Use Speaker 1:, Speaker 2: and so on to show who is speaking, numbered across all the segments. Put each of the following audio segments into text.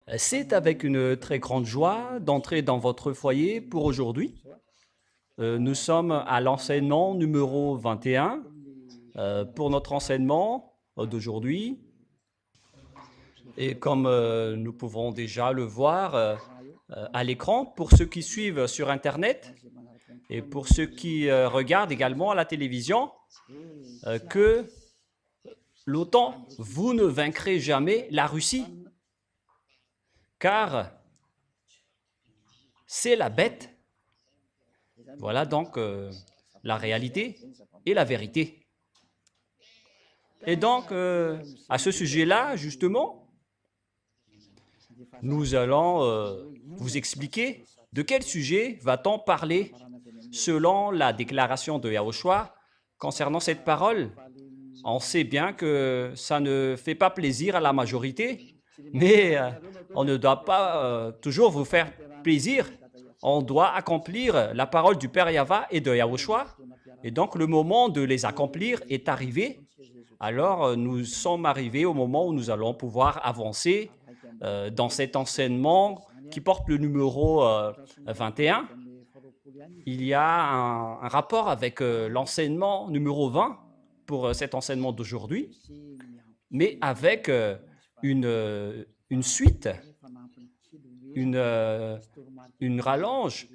Speaker 1: C'est avec une très grande joie d'entrer dans votre foyer pour aujourd'hui. Nous sommes à l'enseignement numéro 21 pour notre enseignement d'aujourd'hui. Et comme nous pouvons déjà le voir à l'écran, pour ceux qui suivent sur Internet et pour ceux qui regardent également à la télévision, que l'OTAN, vous ne vaincrez jamais la Russie, car c'est la bête. Voilà donc la réalité et la vérité. Et donc, à ce sujet-là, justement, nous allons vous expliquer de quel sujet va-t-on parler selon la déclaration de Yahushua concernant cette parole. On sait bien que ça ne fait pas plaisir à la majorité, mais on ne doit pas toujours vous faire plaisir. On doit accomplir la parole du Père Yahva et de Yahushua. Et donc, le moment de les accomplir est arrivé. Alors, nous sommes arrivés au moment où nous allons pouvoir avancer dans cet enseignement qui porte le numéro 21. Il y a un rapport avec l'enseignement numéro 20 pour cet enseignement d'aujourd'hui, mais avec une suite, une rallonge,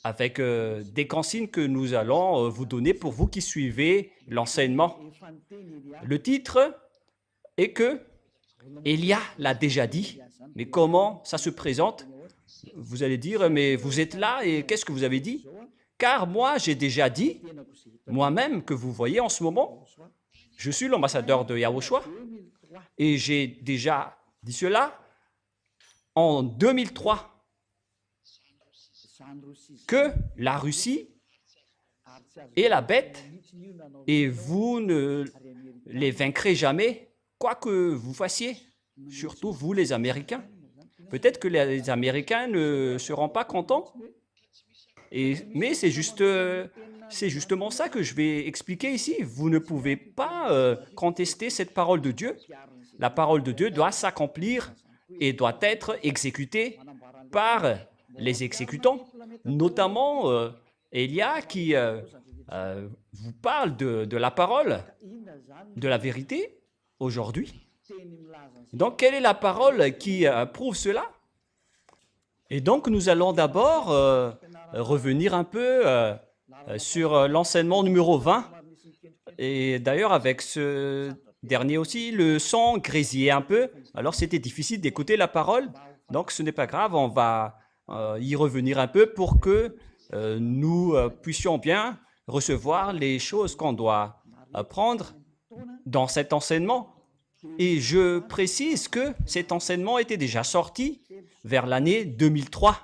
Speaker 1: avec des consignes que nous allons vous donner pour vous qui suivez l'enseignement. Le titre est que Elia l'a déjà dit, mais comment ça se présente? Vous allez dire, mais vous êtes là et qu'est-ce que vous avez dit? Car moi, j'ai déjà dit, moi-même, que vous voyez en ce moment, je suis l'ambassadeur de Yahushua et j'ai déjà dit cela en 2003, que la Russie est la bête et vous ne les vaincrez jamais, quoi que vous fassiez, surtout vous les Américains. Peut-être que les Américains ne seront pas contents, mais c'est justement ça que je vais expliquer ici. Vous ne pouvez pas contester cette parole de Dieu. La parole de Dieu doit s'accomplir et doit être exécutée par les exécutants, notamment Elia qui vous parle de la parole, de la vérité aujourd'hui. Donc, quelle est la parole qui prouve cela? Et donc, nous allons d'abord revenir un peu sur l'enseignement numéro 20. Et d'ailleurs, avec ce dernier aussi, le son grésillait un peu. Alors, c'était difficile d'écouter la parole. Donc, ce n'est pas grave, on va y revenir un peu pour que nous puissions bien recevoir les choses qu'on doit apprendre dans cet enseignement. Et je précise que cet enseignement était déjà sorti vers l'année 2003.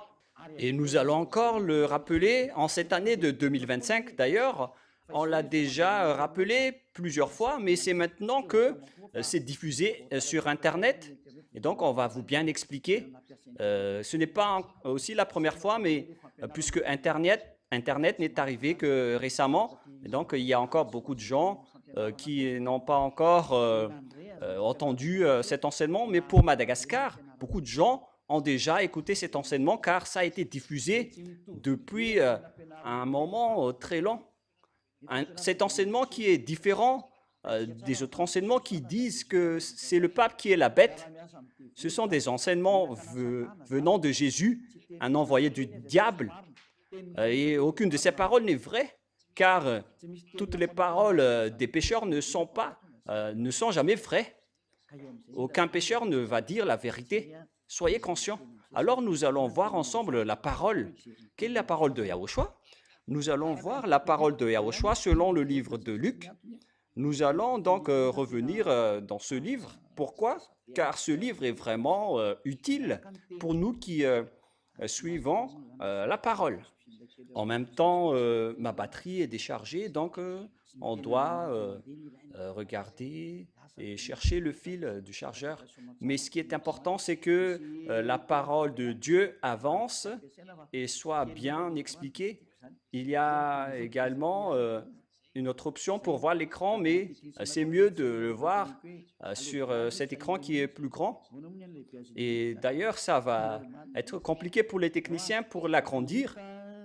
Speaker 1: Et nous allons encore le rappeler en cette année de 2025. D'ailleurs, on l'a déjà rappelé plusieurs fois, mais c'est maintenant que c'est diffusé sur Internet. Et donc, on va vous bien expliquer. Ce n'est pas aussi la première fois, mais puisque Internet n'est arrivé que récemment, et donc il y a encore beaucoup de gens qui n'ont pas encore entendu cet enseignement. Mais pour Madagascar, beaucoup de gens ont déjà écouté cet enseignement car ça a été diffusé depuis un moment très long. Cet enseignement qui est différent des autres enseignements qui disent que c'est le pape qui est la bête. Ce sont des enseignements venant de Jésus, un envoyé du diable. Et aucune de ces paroles n'est vraie, car toutes les paroles des pécheurs ne sont jamais vraies. Aucun pécheur ne va dire la vérité. Soyez conscients. Alors nous allons voir ensemble la parole. Quelle est la parole de Yahushua? Nous allons voir la parole de Yahushua selon le livre de Luc. Nous allons donc revenir dans ce livre. Pourquoi? Car ce livre est vraiment utile pour nous qui suivons la parole. En même temps, ma batterie est déchargée, donc on doit regarder et chercher le fil du chargeur. Mais ce qui est important, c'est que la parole de Dieu avance et soit bien expliquée. Il y a également une autre option pour voir l'écran, mais c'est mieux de le voir sur cet écran qui est plus grand. Et d'ailleurs, ça va être compliqué pour les techniciens pour l'agrandir,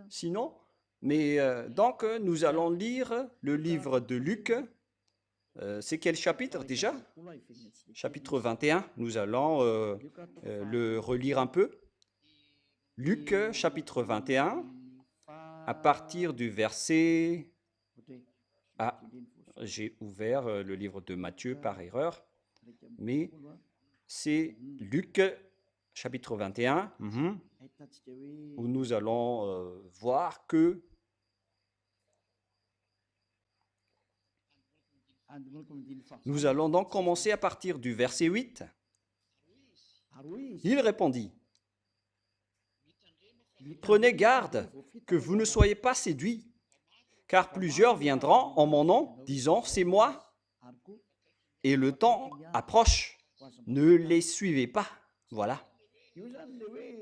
Speaker 1: sinon. Mais donc, nous allons lire le livre de Luc. C'est quel chapitre déjà? Chapitre 21. Nous allons le relire un peu. Luc, chapitre 21, à partir du verset... Ah, j'ai ouvert le livre de Matthieu par erreur, mais c'est Luc, chapitre 21, où nous allons voir que nous allons donc commencer à partir du verset 8. Il répondit, « Prenez garde que vous ne soyez pas séduits, car plusieurs viendront en mon nom, disant, c'est moi, et le temps approche. Ne les suivez pas. » Voilà.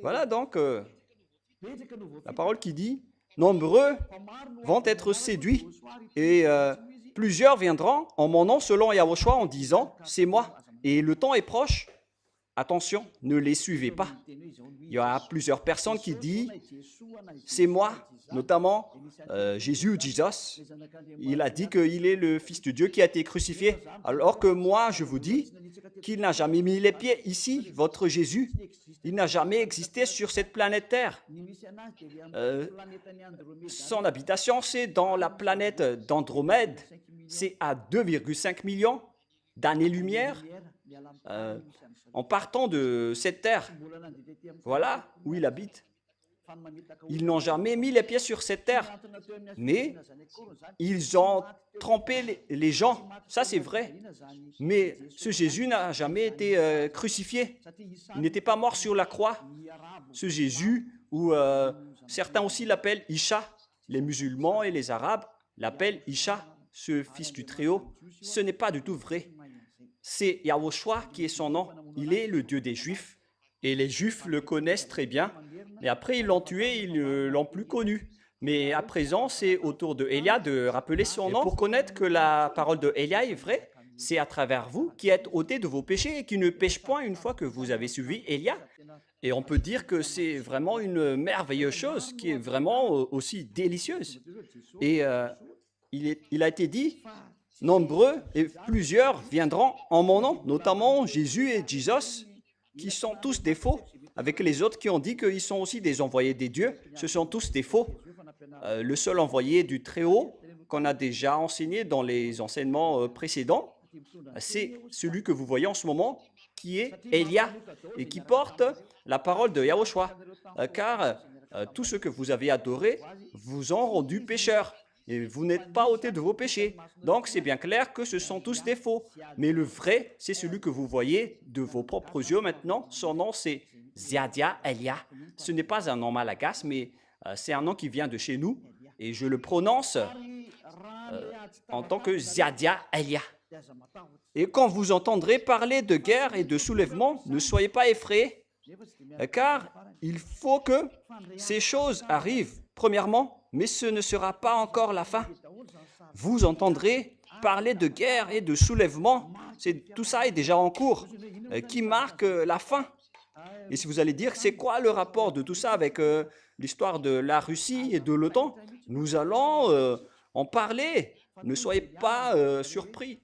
Speaker 1: Voilà donc la parole qui dit, nombreux vont être séduits, et plusieurs viendront en mon nom selon Yahushua en disant, c'est moi, et le temps est proche. Attention, ne les suivez pas. Il y a plusieurs personnes qui disent, c'est moi, notamment Jésus, Jesus. Il a dit qu'il est le Fils de Dieu qui a été crucifié. Alors que moi, je vous dis qu'il n'a jamais mis les pieds ici, votre Jésus. Il n'a jamais existé sur cette planète Terre. Son habitation, c'est dans la planète d'Andromède. C'est à 2,5 millions d'années-lumière. En partant de cette terre, voilà où il habite. Ils n'ont jamais mis les pieds sur cette terre, mais ils ont trompé les gens, ça c'est vrai. Mais ce Jésus n'a jamais été crucifié, il n'était pas mort sur la croix. Ce Jésus, ou certains aussi l'appellent Isha, les musulmans et les arabes l'appellent Isha, ce fils du Très-Haut, ce n'est pas du tout vrai. C'est Yahushua qui est son nom. Il est le Dieu des Juifs. Et les Juifs le connaissent très bien. Et après, ils l'ont tué, ils ne l'ont plus connu. Mais à présent, c'est au tour de Élia de rappeler son nom. Et pour connaître que la parole de Élia est vraie, c'est à travers vous qui êtes ôtés de vos péchés et qui ne pêchent point une fois que vous avez suivi Élia. Et on peut dire que c'est vraiment une merveilleuse chose qui est vraiment aussi délicieuse. Et il a été dit... Nombreux et plusieurs viendront en mon nom, notamment Jésus et Jesus, qui sont tous des faux, avec les autres qui ont dit qu'ils sont aussi des envoyés des dieux. Ce sont tous des faux. Le seul envoyé du Très-Haut qu'on a déjà enseigné dans les enseignements précédents, c'est celui que vous voyez en ce moment, qui est Élia, et qui porte la parole de Yahushua, car tous ceux que vous avez adorés vous ont rendu pécheurs. Et vous n'êtes pas ôtés de vos péchés. Donc, c'est bien clair que ce sont tous des faux. Mais le vrai, c'est celui que vous voyez de vos propres yeux maintenant. Son nom, c'est Ziadia Elia. Ce n'est pas un nom malagasy, mais c'est un nom qui vient de chez nous. Et je le prononce en tant que Ziadia Elia. Et quand vous entendrez parler de guerre et de soulèvement, ne soyez pas effrayés, car il faut que ces choses arrivent, premièrement, mais ce ne sera pas encore la fin. Vous entendrez parler de guerre et de soulèvement. Tout ça est déjà en cours, qui marque la fin. Et si vous allez dire, c'est quoi le rapport de tout ça avec l'histoire de la Russie et de l'OTAN? Nous allons en parler. Ne soyez pas surpris.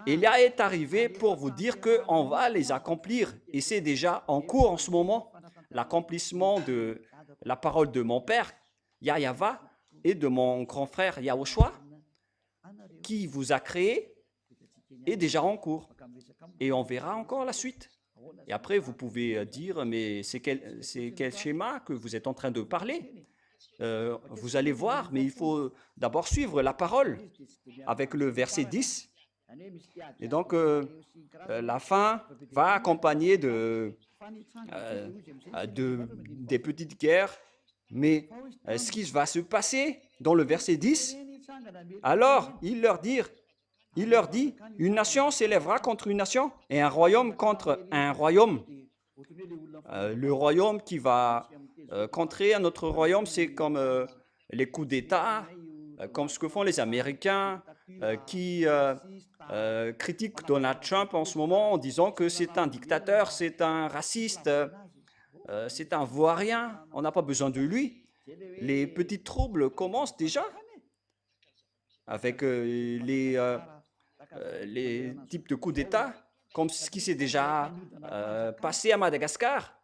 Speaker 1: Élia est arrivé pour vous dire qu'on va les accomplir. Et c'est déjà en cours en ce moment. L'accomplissement de la parole de mon père, Yahava, et de mon grand frère Yahushua, qui vous a créé, est déjà en cours. Et on verra encore la suite. Et après, vous pouvez dire, mais c'est quel schéma que vous êtes en train de parler? Vous allez voir, mais il faut d'abord suivre la parole avec le verset 10. Et donc, la fin va accompagner des petites guerres. Mais ce qui va se passer dans le verset 10, alors il leur dit, une nation s'élèvera contre une nation et un royaume contre un royaume. Le royaume qui va contrer un autre royaume, c'est comme les coups d'État, comme ce que font les Américains qui critiquent Donald Trump en ce moment en disant que c'est un dictateur, c'est un raciste, c'est un vaurien, on n'a pas besoin de lui. Les petits troubles commencent déjà avec les types de coups d'État, comme ce qui s'est déjà passé à Madagascar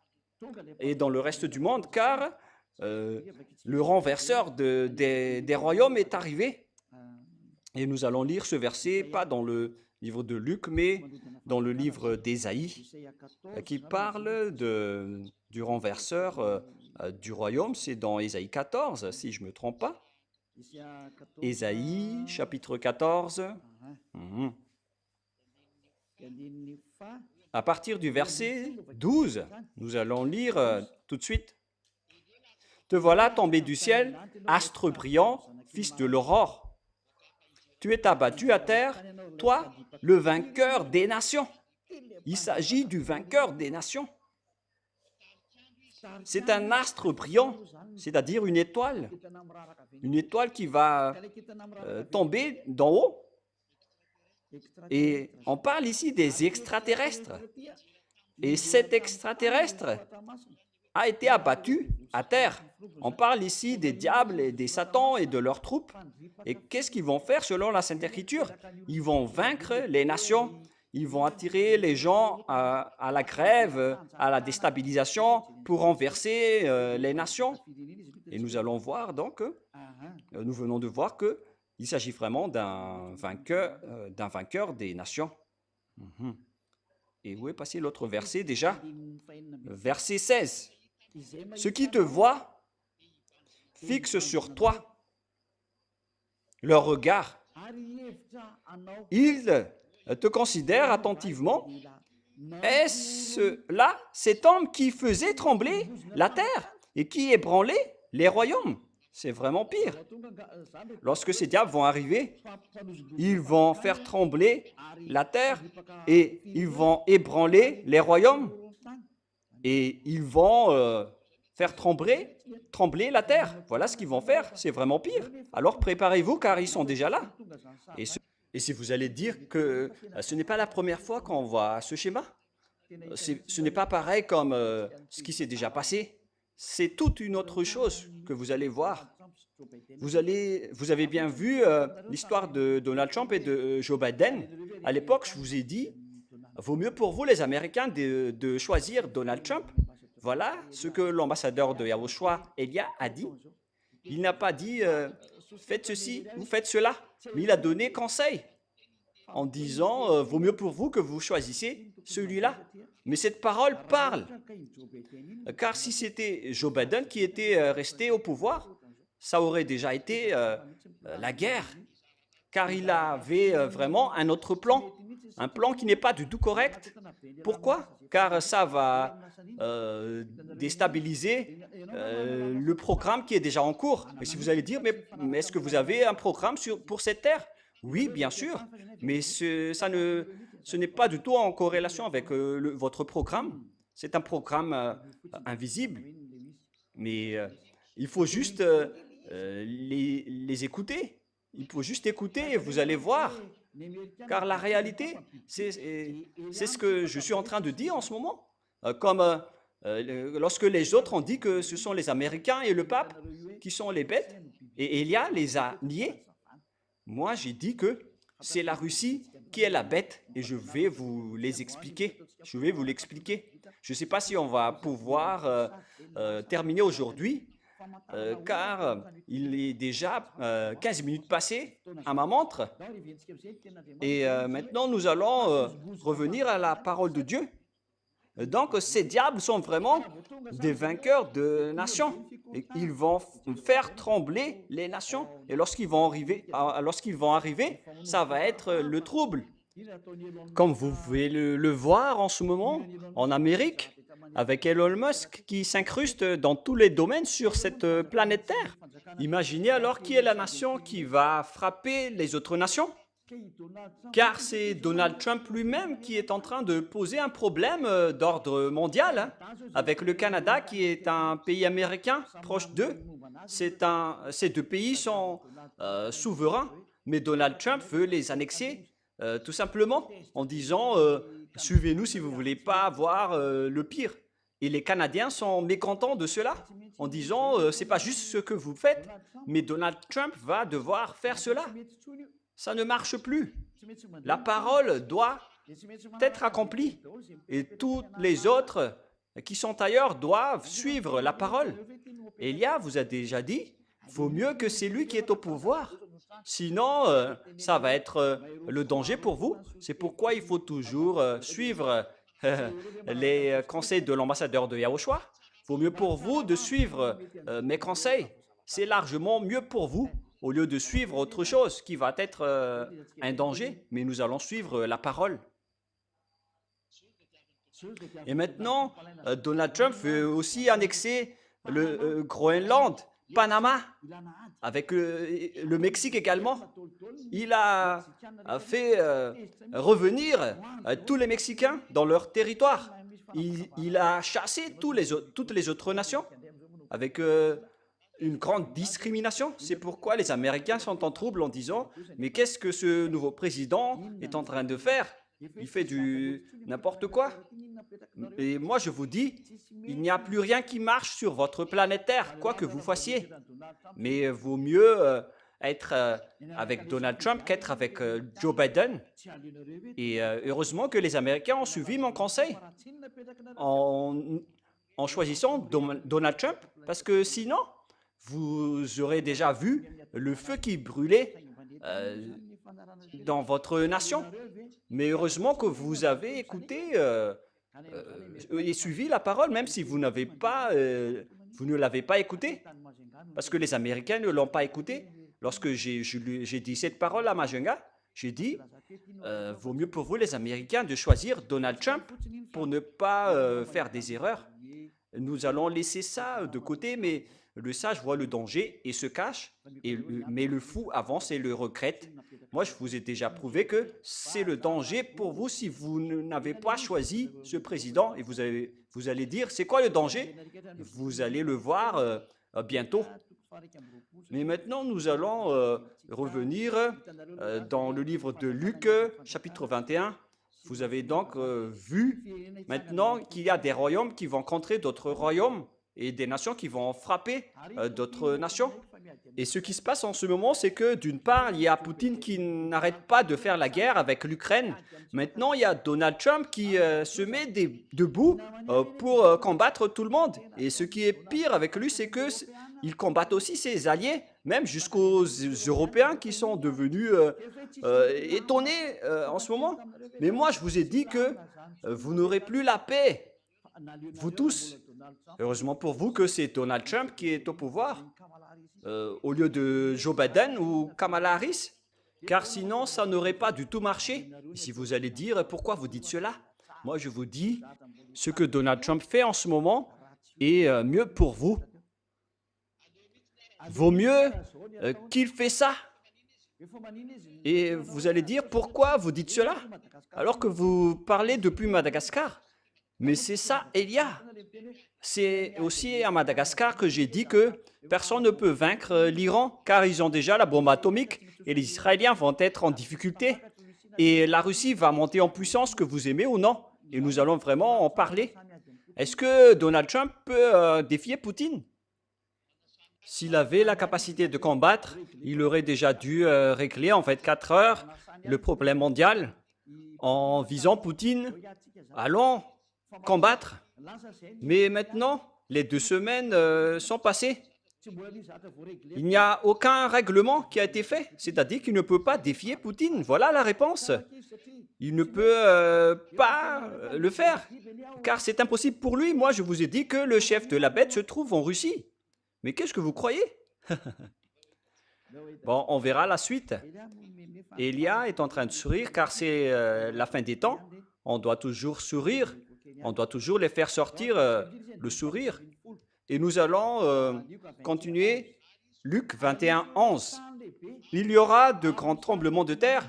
Speaker 1: et dans le reste du monde, car le renverseur des royaumes est arrivé. Et nous allons lire ce verset, pas dans le livre de Luc, mais dans le livre d'Ésaïe, qui parle du renverseur du royaume. C'est dans Ésaïe 14, si je ne me trompe pas. Ésaïe, chapitre 14. À partir du verset 12, nous allons lire tout de suite. « Te voilà tombé du ciel, astre brillant, fils de l'aurore. Tu es abattu à terre, toi, le vainqueur des nations. » Il s'agit du vainqueur des nations. C'est un astre brillant, c'est-à-dire une étoile qui va tomber d'en haut. Et on parle ici des extraterrestres. Et cet extraterrestre a été abattu à terre. On parle ici des diables et des satans et de leurs troupes. Et qu'est-ce qu'ils vont faire selon la Sainte Écriture? Ils vont vaincre les nations. Ils vont attirer les gens à la grève, à la déstabilisation pour renverser les nations. Et nous allons voir donc, nous venons de voir qu'il s'agit vraiment d'un vainqueur des nations. Et où est passé l'autre verset déjà? Verset 16. « Ceux qui te voient fixent sur toi leur regard. Ils te considèrent attentivement. Est-ce là cet homme qui faisait trembler la terre et qui ébranlait les royaumes? » C'est vraiment pire. Lorsque ces diables vont arriver, ils vont faire trembler la terre et ils vont ébranler les royaumes et ils vont faire trembler la terre. Voilà ce qu'ils vont faire. C'est vraiment pire. Alors préparez-vous car ils sont déjà là. Et si vous allez dire que ce n'est pas la première fois qu'on voit ce schéma, ce n'est pas pareil comme ce qui s'est déjà passé. C'est toute une autre chose que vous allez voir. Vous avez bien vu l'histoire de Donald Trump et de Joe Biden. À l'époque, je vous ai dit, vaut mieux pour vous, les Américains, de choisir Donald Trump. Voilà ce que l'ambassadeur de Yahushua, Elia, a dit. Il n'a pas dit faites ceci ou faites cela, mais il a donné conseil en disant vaut mieux pour vous que vous choisissiez celui-là. Mais cette parole parle. Car si c'était Joe Biden qui était resté au pouvoir, ça aurait déjà été la guerre. Car il avait vraiment un autre plan. Un plan qui n'est pas du tout correct. Pourquoi? Car ça va déstabiliser le programme qui est déjà en cours. Et si vous allez dire, mais est-ce que vous avez un programme pour cette terre? Oui, bien sûr, mais ce n'est pas du tout en corrélation avec votre programme. C'est un programme invisible, mais il faut juste les écouter. Il faut juste écouter et vous allez voir. Car la réalité, c'est ce que je suis en train de dire en ce moment. Comme lorsque les autres ont dit que ce sont les Américains et le pape qui sont les bêtes, et Elia les a niés. Moi, j'ai dit que c'est la Russie qui est la bête et je vais vous les expliquer. Je vais vous l'expliquer. Je ne sais pas si on va pouvoir terminer aujourd'hui, car il est déjà 15 minutes passées à ma montre. Et maintenant, nous allons revenir à la parole de Dieu. Donc, ces diables sont vraiment des vainqueurs de nations. Et ils vont faire trembler les nations. Et lorsqu'ils vont arriver, ça va être le trouble. Comme vous pouvez le voir en ce moment, en Amérique, avec Elon Musk qui s'incruste dans tous les domaines sur cette planète Terre. Imaginez alors qui est la nation qui va frapper les autres nations. car c'est Donald Trump lui-même qui est en train de poser un problème d'ordre mondial, hein, avec le Canada qui est un pays américain proche d'eux. Ces deux pays sont souverains, mais Donald Trump veut les annexer tout simplement en disant suivez-nous si vous ne voulez pas voir le pire. Et les Canadiens sont mécontents de cela en disant c'est pas juste ce que vous faites, mais Donald Trump va devoir faire cela. Ça ne marche plus. La parole doit être accomplie et tous les autres qui sont ailleurs doivent suivre la parole. Élia vous a déjà dit, il vaut mieux que c'est lui qui est au pouvoir. Sinon, ça va être le danger pour vous. C'est pourquoi il faut toujours suivre les conseils de l'ambassadeur de Yahushua. Il vaut mieux pour vous de suivre mes conseils. C'est largement mieux pour vous au lieu de suivre autre chose qui va être un danger, mais nous allons suivre la parole. Et maintenant, Donald Trump veut aussi annexer le Groenland, Panama, avec le Mexique également. Il a fait revenir tous les Mexicains dans leur territoire. Il a chassé toutes les autres nations avec une grande discrimination. C'est pourquoi les Américains sont en trouble en disant « Mais qu'est-ce que ce nouveau président est en train de faire? Il fait du n'importe quoi. » Et moi, je vous dis, il n'y a plus rien qui marche sur votre planète Terre, quoi que vous fassiez. Mais vaut mieux être avec Donald Trump qu'être avec Joe Biden. Et heureusement que les Américains ont suivi mon conseil en choisissant Donald Trump, parce que sinon, vous aurez déjà vu le feu qui brûlait dans votre nation. Mais heureusement que vous avez écouté et suivi la parole, même si vous ne l'avez pas écouté, parce que les Américains ne l'ont pas écouté. Lorsque j'ai dit cette parole à Majunga, j'ai dit, vaut mieux pour vous les Américains de choisir Donald Trump pour ne pas faire des erreurs. Nous allons laisser ça de côté, mais le sage voit le danger et se cache, mais le fou avance et le regrette. Moi, je vous ai déjà prouvé que c'est le danger pour vous si vous n'avez pas choisi ce président. Et vous allez dire, c'est quoi le danger? Vous allez le voir bientôt. Mais maintenant, nous allons revenir dans le livre de Luc, chapitre 21. Vous avez donc vu maintenant qu'il y a des royaumes qui vont contrer d'autres royaumes et des nations qui vont frapper d'autres nations. Et ce qui se passe en ce moment, c'est que d'une part, il y a Poutine qui n'arrête pas de faire la guerre avec l'Ukraine. Maintenant, il y a Donald Trump qui se met debout pour combattre tout le monde. Et ce qui est pire avec lui, c'est qu'il combatte aussi ses alliés, même jusqu'aux Européens qui sont devenus étonnés en ce moment. Mais moi, je vous ai dit que vous n'aurez plus la paix, vous tous. Heureusement pour vous que c'est Donald Trump qui est au pouvoir, au lieu de Joe Biden ou Kamala Harris, car sinon ça n'aurait pas du tout marché. Et si vous allez dire pourquoi vous dites cela, moi je vous dis ce que Donald Trump fait en ce moment est mieux pour vous. Vaut mieux qu'il fait ça. Et vous allez dire pourquoi vous dites cela alors que vous parlez depuis Madagascar. Mais c'est ça, Elia. C'est aussi à Madagascar que j'ai dit que personne ne peut vaincre l'Iran car ils ont déjà la bombe atomique et les Israéliens vont être en difficulté. Et la Russie va monter en puissance, que vous aimez ou non. Et nous allons vraiment en parler. Est-ce que Donald Trump peut défier Poutine? S'il avait la capacité de combattre, il aurait déjà dû régler en 24 heures le problème mondial en visant Poutine. Allons combattre. Mais maintenant, les 2 semaines sont passées. Il n'y a aucun règlement qui a été fait, c'est-à-dire qu'il ne peut pas défier Poutine. Voilà la réponse. Il ne peut pas le faire, car c'est impossible pour lui. Moi, je vous ai dit que le chef de la bête se trouve en Russie. Mais qu'est-ce que vous croyez? Bon, on verra la suite. Elia est en train de sourire, car c'est la fin des temps. On doit toujours sourire. On doit toujours les faire sortir le sourire. Et nous allons continuer Luc 21, 11. Il y aura de grands tremblements de terre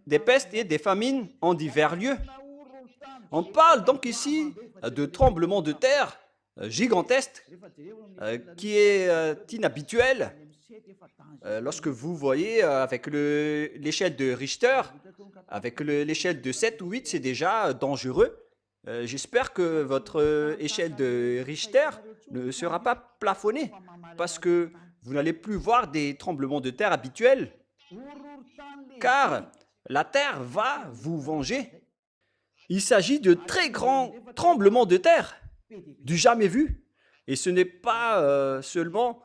Speaker 1: des pestes et des famines en divers lieux. On parle donc ici de tremblements de terre gigantesques qui est inhabituel. Lorsque vous voyez avec l'échelle de Richter, avec l'échelle de 7 ou 8, c'est déjà dangereux. J'espère que votre échelle de Richter ne sera pas plafonnée parce que vous n'allez plus voir des tremblements de terre habituels, car la terre va vous venger. Il s'agit de très grands tremblements de terre, du jamais vu. Et ce n'est pas seulement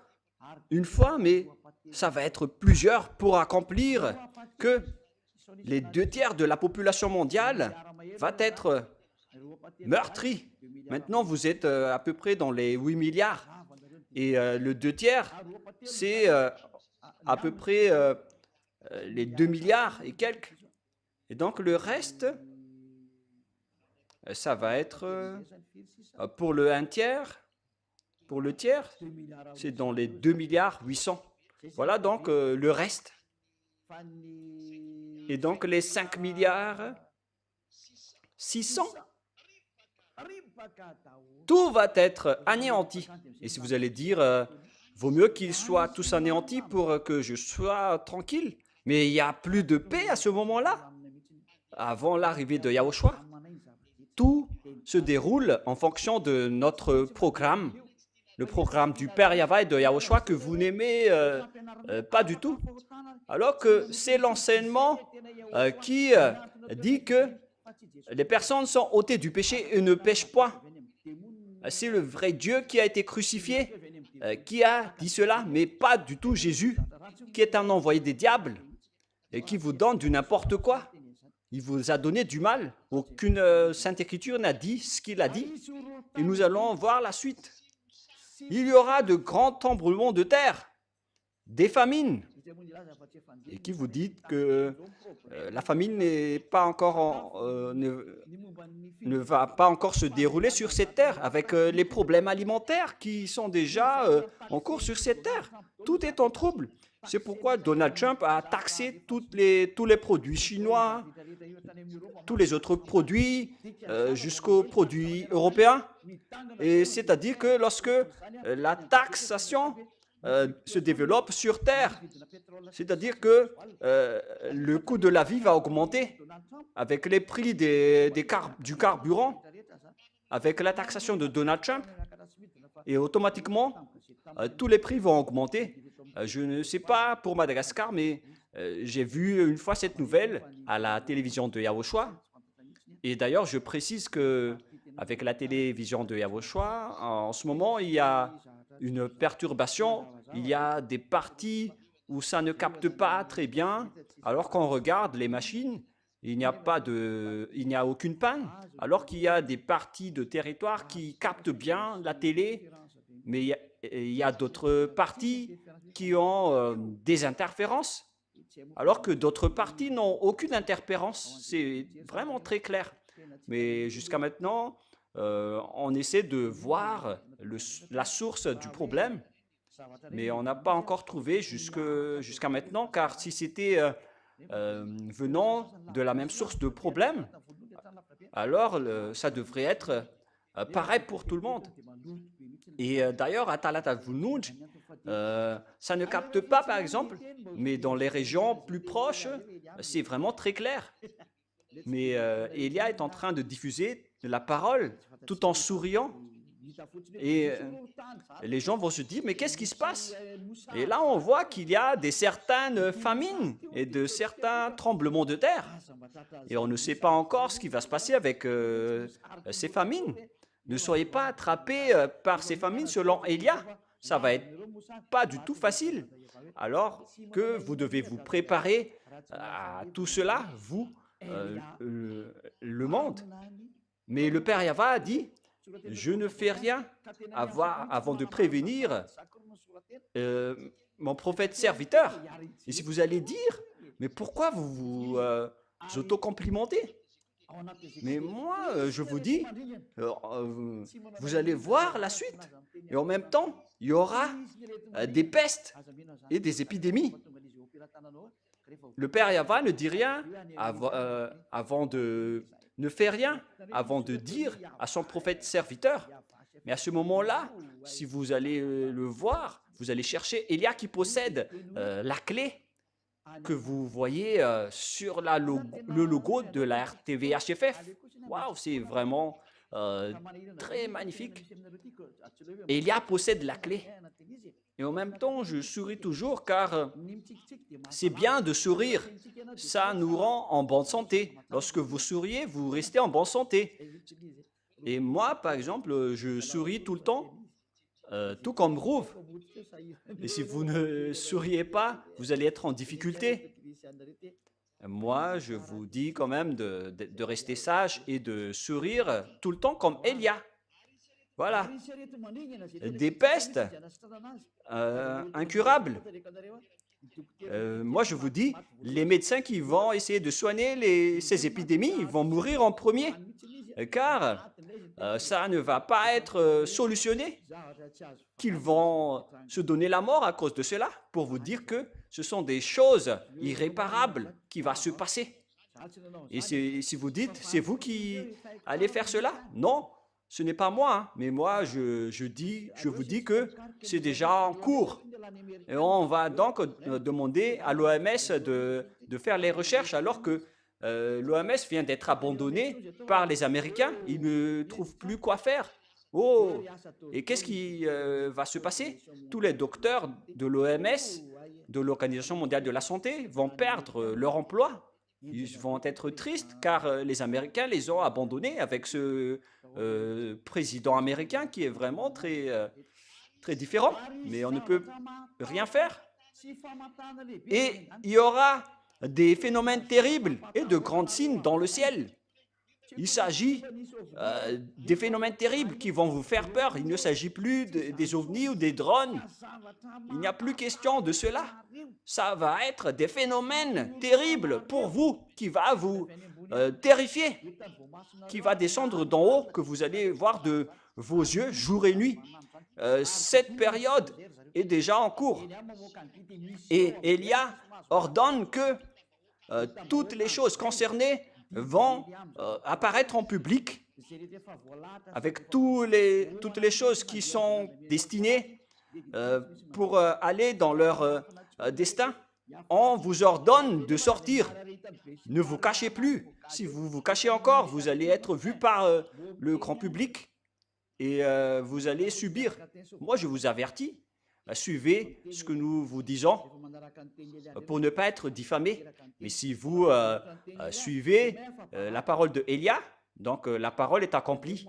Speaker 1: une fois, mais ça va être plusieurs pour accomplir que les 2 tiers de la population mondiale va être meurtrie. Maintenant, vous êtes à peu près dans les 8 milliards. Et le 2 tiers, c'est à peu près les 2 milliards et quelques. Et donc, le reste, ça va être pour le 1 tiers, pour le tiers, c'est dans les 2 milliards 800. Voilà donc le reste. Et donc les 5 milliards 600, tout va être anéanti. Et si vous allez dire, vaut mieux qu'ils soient tous anéantis pour que je sois tranquille. Mais il n'y a plus de paix à ce moment-là. Avant l'arrivée de Yahushua, tout se déroule en fonction de notre programme, le programme du Père Yahweh et de Yahushua que vous n'aimez pas du tout. Alors que c'est l'enseignement qui dit que les personnes sont ôtées du péché et ne pêchent point. C'est le vrai Dieu qui a été crucifié, qui a dit cela, mais pas du tout Jésus, qui est un envoyé des diables et qui vous donne du n'importe quoi. Il vous a donné du mal. Aucune Sainte Écriture n'a dit ce qu'il a dit. Et nous allons voir la suite. Il y aura de grands tremblements de terre, des famines. Et qui vous dit que la famine n'est pas encore ne va pas encore se dérouler sur cette terre avec les problèmes alimentaires qui sont déjà en cours sur cette terre. Tout est en trouble. C'est pourquoi Donald Trump a taxé tous les produits chinois, tous les autres produits, jusqu'aux produits européens. Et c'est-à-dire que lorsque la taxation se développe sur Terre, c'est-à-dire que le coût de la vie va augmenter avec les prix du carburant, avec la taxation de Donald Trump, et automatiquement, tous les prix vont augmenter. Je ne sais pas pour Madagascar, mais j'ai vu une fois cette nouvelle à la télévision de Yahushua. Et d'ailleurs, je précise que avec la télévision de Yahushua, en ce moment, il y a une perturbation. Il y a des parties où ça ne capte pas très bien, alors qu'on regarde les machines, il n'y a aucune panne, alors qu'il y a des parties de territoire qui captent bien la télé, mais il y a d'autres parties qui ont des interférences, alors que d'autres parties n'ont aucune interférence. C'est vraiment très clair. Mais jusqu'à maintenant, on essaie de voir la source du problème, mais on n'a pas encore trouvé jusqu'à maintenant, car si c'était venant de la même source de problème, alors ça devrait être pareil pour tout le monde. Et d'ailleurs, à Talat al-Vunuj, ça ne capte pas, par exemple, mais dans les régions plus proches, c'est vraiment très clair. Mais Elia est en train de diffuser la parole tout en souriant. Et les gens vont se dire, mais qu'est-ce qui se passe? Et là, on voit qu'il y a certaines famines et de certains tremblements de terre. Et on ne sait pas encore ce qui va se passer avec ces famines. Ne soyez pas attrapés par ces famines selon Elia. Ça va être pas du tout facile. Alors que vous devez vous préparer à tout cela, vous, le monde. Mais le Père Yahweh a dit, je ne fais rien avant de prévenir mon prophète serviteur. Et si vous allez dire, mais pourquoi vous vous autocomplimentez? Mais moi, je vous dis, vous allez voir la suite. Et en même temps, il y aura des pestes et des épidémies. le père Yahva ne dit rien ne fait rien avant de dire à son prophète serviteur. Mais à ce moment-là, si vous allez le voir, vous allez chercher Élia qui possède la clé que vous voyez sur le logo de la RTVHFF. Waouh, c'est vraiment très magnifique. Élia possède la clé. Et en même temps, je souris toujours car c'est bien de sourire. Ça nous rend en bonne santé. Lorsque vous souriez, vous restez en bonne santé. Et moi, par exemple, je souris tout le temps, tout comme Rouve. Et si vous ne souriez pas, vous allez être en difficulté. Moi, je vous dis quand même de rester sage et de sourire tout le temps comme Élia. Voilà. Des pestes incurables. Moi, je vous dis, les médecins qui vont essayer de soigner ces épidémies, ils vont mourir en premier, car ça ne va pas être solutionné, qu'ils vont se donner la mort à cause de cela, pour vous dire que ce sont des choses irréparables qui vont se passer. Et si vous dites, c'est vous qui allez faire cela? Non, ce n'est pas moi, hein, mais moi, je vous dis que c'est déjà en cours. Et on va donc demander à l'OMS de faire les recherches alors que l'OMS vient d'être abandonné par les Américains. Ils ne trouvent plus quoi faire. Oh, et qu'est-ce qui va se passer? Tous les docteurs de l'OMS, de l'Organisation mondiale de la santé, vont perdre leur emploi. Ils vont être tristes car les Américains les ont abandonnés avec ce président américain qui est vraiment très différent, mais on ne peut rien faire. Et il y aura des phénomènes terribles et de grands signes dans le ciel. Il s'agit des phénomènes terribles qui vont vous faire peur. Il ne s'agit plus des ovnis ou des drones. Il n'y a plus question de cela. Ça va être des phénomènes terribles pour vous, qui va vous terrifier, qui va descendre d'en haut, que vous allez voir de vos yeux jour et nuit. Cette période est déjà en cours. Et Élia ordonne que toutes les choses concernées vont apparaître en public avec toutes les choses qui sont destinées pour aller dans leur destin. On vous ordonne de sortir. Ne vous cachez plus. Si vous vous cachez encore, vous allez être vu par le grand public et vous allez subir. Moi, je vous avertis. Suivez ce que nous vous disons pour ne pas être diffamé. Mais si vous suivez la parole de Élia, donc la parole est accomplie.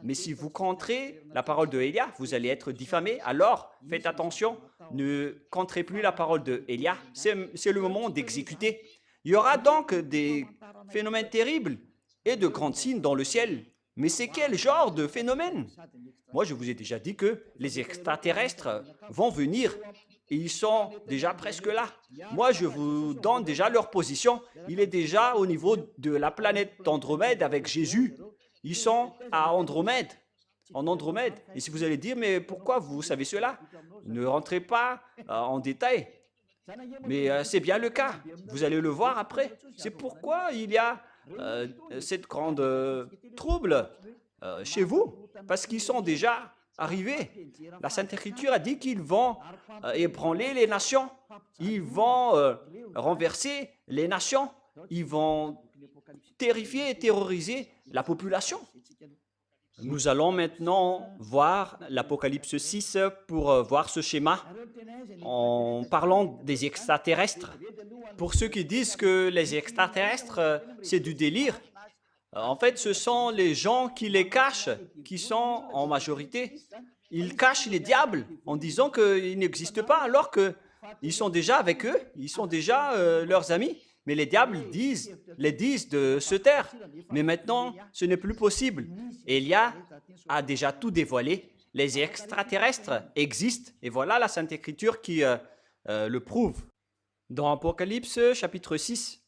Speaker 1: Mais si vous contrez la parole de Élia, vous allez être diffamé. Alors, faites attention, ne contrez plus la parole de Élia. C'est le moment d'exécuter. Il y aura donc des phénomènes terribles et de grands signes dans le ciel. Mais c'est quel genre de phénomène? Moi, je vous ai déjà dit que les extraterrestres vont venir et ils sont déjà presque là. Moi, je vous donne déjà leur position. Il est déjà au niveau de la planète d'Andromède avec Jésus. Ils sont à Andromède, en Andromède. Et si vous allez dire, mais pourquoi vous savez cela? Ne rentrez pas en détail. Mais c'est bien le cas. Vous allez le voir après. C'est pourquoi il y a cette grande trouble chez vous, parce qu'ils sont déjà arrivés. La Sainte Écriture a dit qu'ils vont ébranler les nations, ils vont renverser les nations, ils vont terrifier et terroriser la population. Nous allons maintenant voir l'Apocalypse 6 pour voir ce schéma en parlant des extraterrestres. Pour ceux qui disent que les extraterrestres, c'est du délire, en fait, ce sont les gens qui les cachent, qui sont en majorité. Ils cachent les diables en disant qu'ils n'existent pas, alors qu'ils sont déjà avec eux, ils sont déjà leurs amis. Mais les diables les disent de se taire. Mais maintenant, ce n'est plus possible. Élia a déjà tout dévoilé. Les extraterrestres existent. Et voilà la Sainte Écriture qui le prouve. Dans Apocalypse chapitre 6.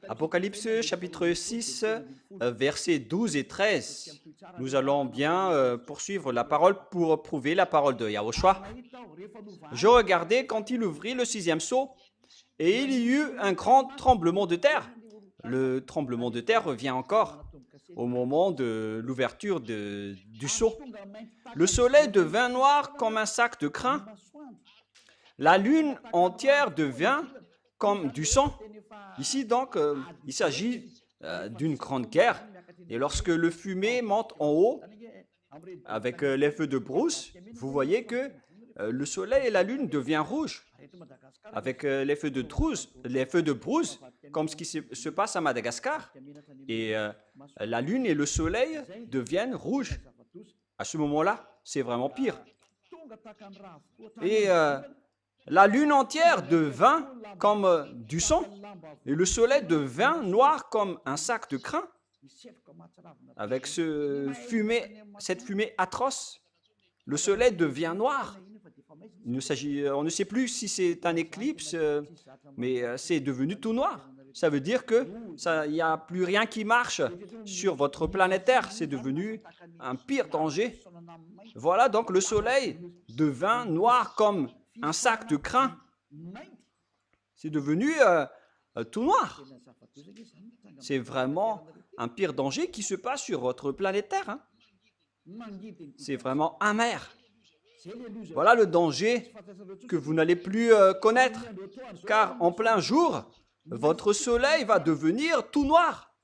Speaker 1: Apocalypse chapitre 6, versets 12 et 13. Nous allons bien poursuivre la parole pour prouver la parole de Yahushua. Je regardais quand il ouvrit le 6e sceau, et il y eut un grand tremblement de terre. Le tremblement de terre revient encore au moment de l'ouverture du sceau. Le soleil devint noir comme un sac de crin. La lune entière devint comme du sang. Ici donc, il s'agit d'une grande guerre. Et lorsque le fumée monte en haut, avec les feux de brousse, vous voyez que le soleil et la lune deviennent rouges. Avec les feux de brousse, comme ce qui se passe à Madagascar. Et la lune et le soleil deviennent rouges. À ce moment-là, c'est vraiment pire. Et la lune entière devint comme du sang, et le soleil devint noir comme un sac de crin, avec cette fumée atroce. Le soleil devient noir. On ne sait plus si c'est un éclipse, mais c'est devenu tout noir. Ça veut dire qu'il n'y a plus rien qui marche sur votre planète Terre. C'est devenu un pire danger. Voilà, donc le soleil devint noir comme un sac de crin. C'est devenu tout noir. C'est vraiment un pire danger qui se passe sur votre planète Terre. Hein. C'est vraiment amer. Voilà le danger que vous n'allez plus connaître, car en plein jour, votre soleil va devenir tout noir.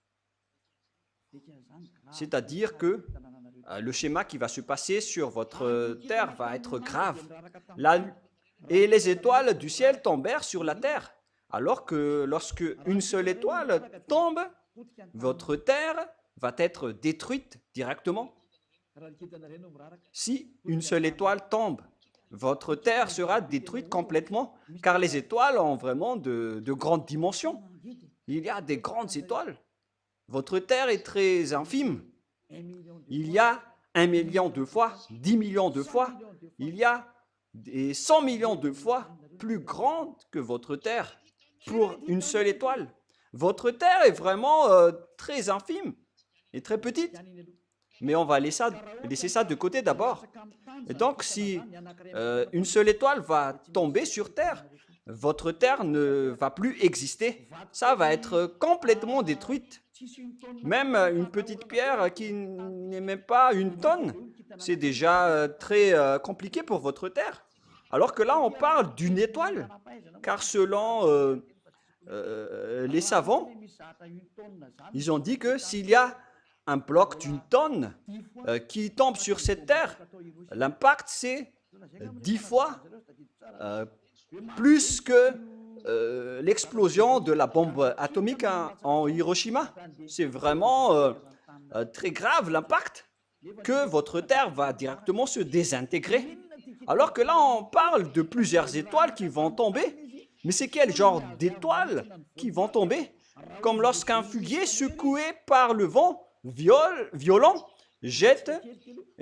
Speaker 1: C'est-à-dire que le schéma qui va se passer sur votre terre va être grave. Et les étoiles du ciel tombèrent sur la terre, alors que lorsque une seule étoile tombe, votre terre va être détruite directement. Si une seule étoile tombe, votre terre sera détruite complètement, car les étoiles ont vraiment de grandes dimensions. Il y a des grandes étoiles. Votre terre est très infime. Il y a 1 million de fois, 10 millions de fois, il y a des 100 millions de fois plus grande que votre terre pour une seule étoile. Votre terre est vraiment très infime et très petite. Mais on va laisser ça de côté d'abord. Et donc, si une seule étoile va tomber sur Terre, votre Terre ne va plus exister. Ça va être complètement détruite. Même une petite pierre qui n'est même pas une tonne, c'est déjà très compliqué pour votre Terre. Alors que là, on parle d'une étoile. Car selon les savants, ils ont dit que s'il y a un bloc d'une tonne qui tombe sur cette terre, l'impact c'est 10 fois plus que l'explosion de la bombe atomique en Hiroshima. C'est vraiment très grave l'impact que votre terre va directement se désintégrer. Alors que là, on parle de plusieurs étoiles qui vont tomber. Mais c'est quel genre d'étoiles qui vont tomber? Comme lorsqu'un figuier secoué par le vent violent jette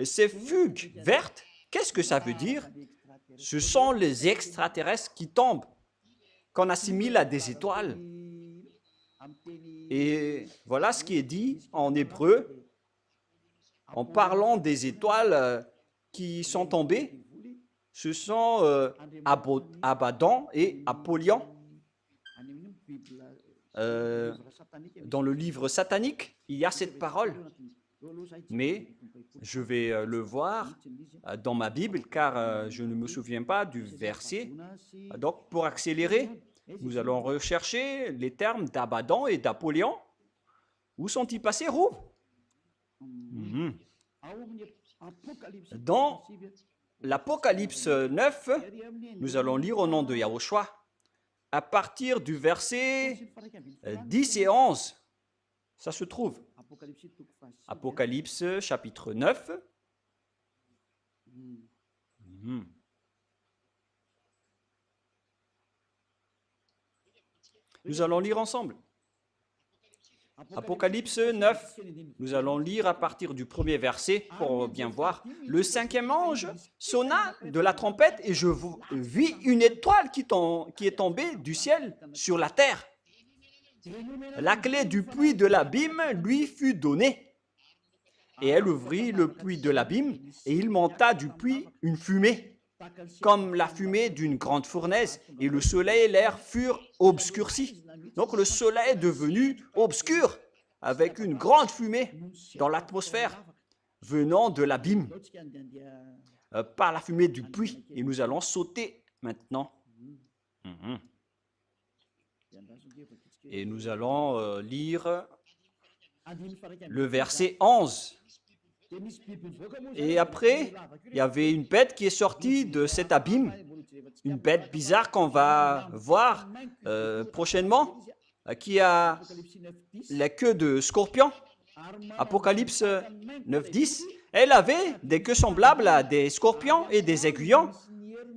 Speaker 1: ses fugues vertes. Qu'est-ce que ça veut dire? Ce sont les extraterrestres qui tombent, qu'on assimile à des étoiles. Et voilà ce qui est dit en hébreu, en parlant des étoiles qui sont tombées. Ce sont Abaddon et Apollyon. Dans le livre satanique, il y a cette parole. Mais je vais le voir dans ma Bible, car je ne me souviens pas du verset. Donc, pour accélérer, nous allons rechercher les termes d'Abaddon et d'Apollyon. Où sont-ils passés, Rouv? Dans l'Apocalypse 9, nous allons lire au nom de Yahushua, à partir du verset 10 et 11. Ça se trouve. Apocalypse chapitre 9. Nous allons lire ensemble. Apocalypse 9, nous allons lire à partir du premier verset pour bien voir. Le 5e ange sonna de la trompette et je vis une étoile qui est tombée du ciel sur la terre. la clé du puits de l'abîme lui fut donnée. Et elle ouvrit le puits de l'abîme, et il monta du puits une fumée, comme la fumée d'une grande fournaise, et le soleil et l'air furent obscurcis. Donc le soleil est devenu obscur, avec une grande fumée dans l'atmosphère, venant de l'abîme, par la fumée du puits. Et nous allons sauter maintenant. Et nous allons lire le verset 11. Et après, il y avait une bête qui est sortie de cet abîme, une bête bizarre qu'on va voir prochainement, qui a la queue de scorpion. Apocalypse 9:10. Elle avait des queues semblables à des scorpions et des aiguillons,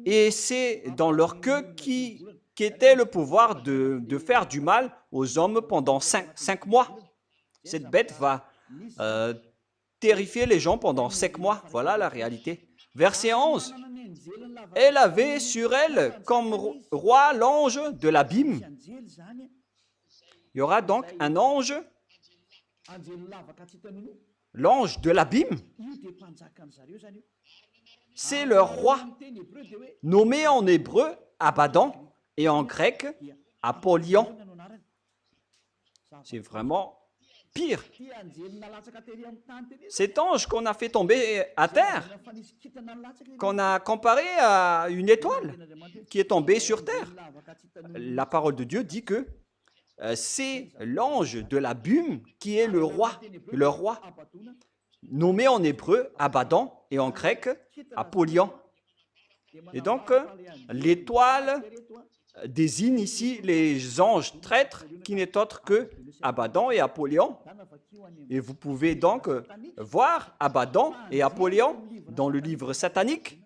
Speaker 1: et c'est dans leur queue qui était le pouvoir de faire du mal aux hommes pendant 5 mois. Cette bête va terrifier les gens pendant 5 mois. Voilà la réalité. Verset 11. Elle avait sur elle comme roi l'ange de l'abîme. Il y aura donc un ange, l'ange de l'abîme. C'est le roi, nommé en hébreu Abaddon et en grec Apollyon. C'est vraiment pire. Cet ange qu'on a fait tomber à terre, qu'on a comparé à une étoile qui est tombée sur terre. La parole de Dieu dit que c'est l'ange de l'abîme qui est le roi, nommé en hébreu Abaddon et en grec Apollyon. Et donc, l'étoile désigne ici les anges traîtres qui n'est autre que Abaddon et Apollyon. Et vous pouvez donc voir Abaddon et Apollyon dans le livre satanique,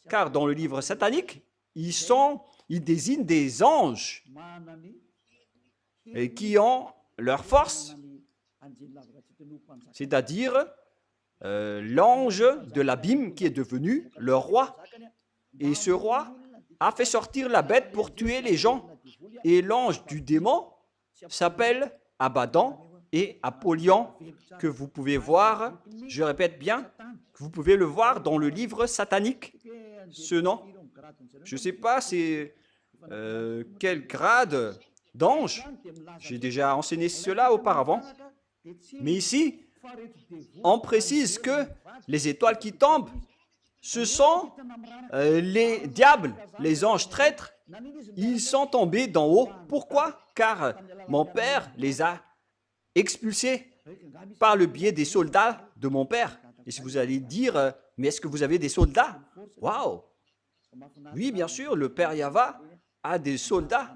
Speaker 1: car dans le livre satanique, ils désignent des anges et qui ont leur force, c'est-à-dire l'ange de l'abîme qui est devenu le roi. Et ce roi a fait sortir la bête pour tuer les gens. Et l'ange du démon s'appelle Abaddon et Apollyon, que vous pouvez voir, je répète bien, que vous pouvez le voir dans le livre satanique, ce nom. Je ne sais pas c'est quel grade d'ange, j'ai déjà enseigné cela auparavant, mais ici, on précise que les étoiles qui tombent, ce sont les diables, les anges traîtres. Ils sont tombés d'en haut. Pourquoi? Car mon père les a expulsés par le biais des soldats de mon père. Et si vous allez dire, mais est-ce que vous avez des soldats? Waouh! Oui, bien sûr, le père Yahva a des soldats.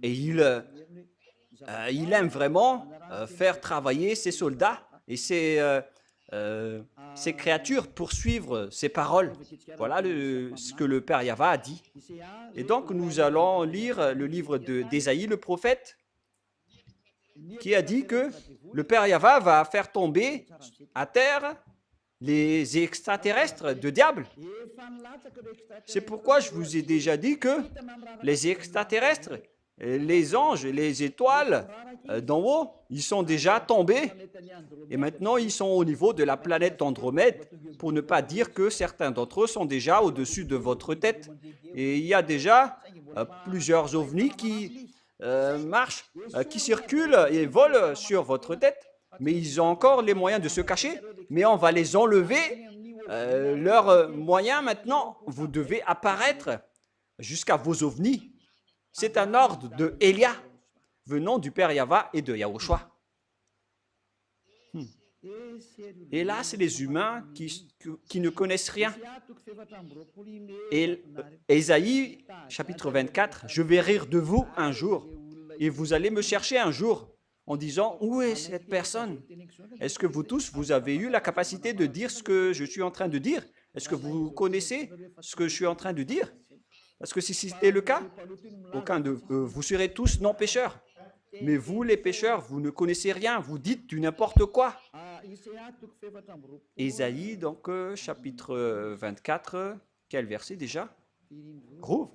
Speaker 1: Et il aime vraiment faire travailler ses soldats et ses créatures pour suivre ses paroles. Voilà ce que le père Yahva a dit. Et donc, nous allons lire le livre d'Ésaïe, le prophète, qui a dit que le père Yahva va faire tomber à terre les extraterrestres de diable. C'est pourquoi je vous ai déjà dit que les extraterrestres, les anges, les étoiles d'en haut, ils sont déjà tombés. Et maintenant, ils sont au niveau de la planète Andromède, pour ne pas dire que certains d'entre eux sont déjà au-dessus de votre tête. Et il y a déjà plusieurs ovnis qui marchent, qui circulent et volent sur votre tête. Mais ils ont encore les moyens de se cacher. Mais on va les enlever. Leurs moyens maintenant, vous devez apparaître jusqu'à vos ovnis. C'est un ordre de Elia, venant du Père Yahva et de Yahushua. Et là, c'est les humains qui ne connaissent rien. Et Ésaïe, chapitre 24, « Je vais rire de vous un jour, et vous allez me chercher un jour, en disant, où est cette personne? Est-ce que vous tous, vous avez eu la capacité de dire ce que je suis en train de dire? Est-ce que vous connaissez ce que je suis en train de dire? Parce que si c'était le cas, aucun de vous serez tous non pécheurs. Mais vous, les pécheurs, vous ne connaissez rien, vous dites du n'importe quoi. Ésaïe, donc, chapitre 24, quel verset déjà? Groove.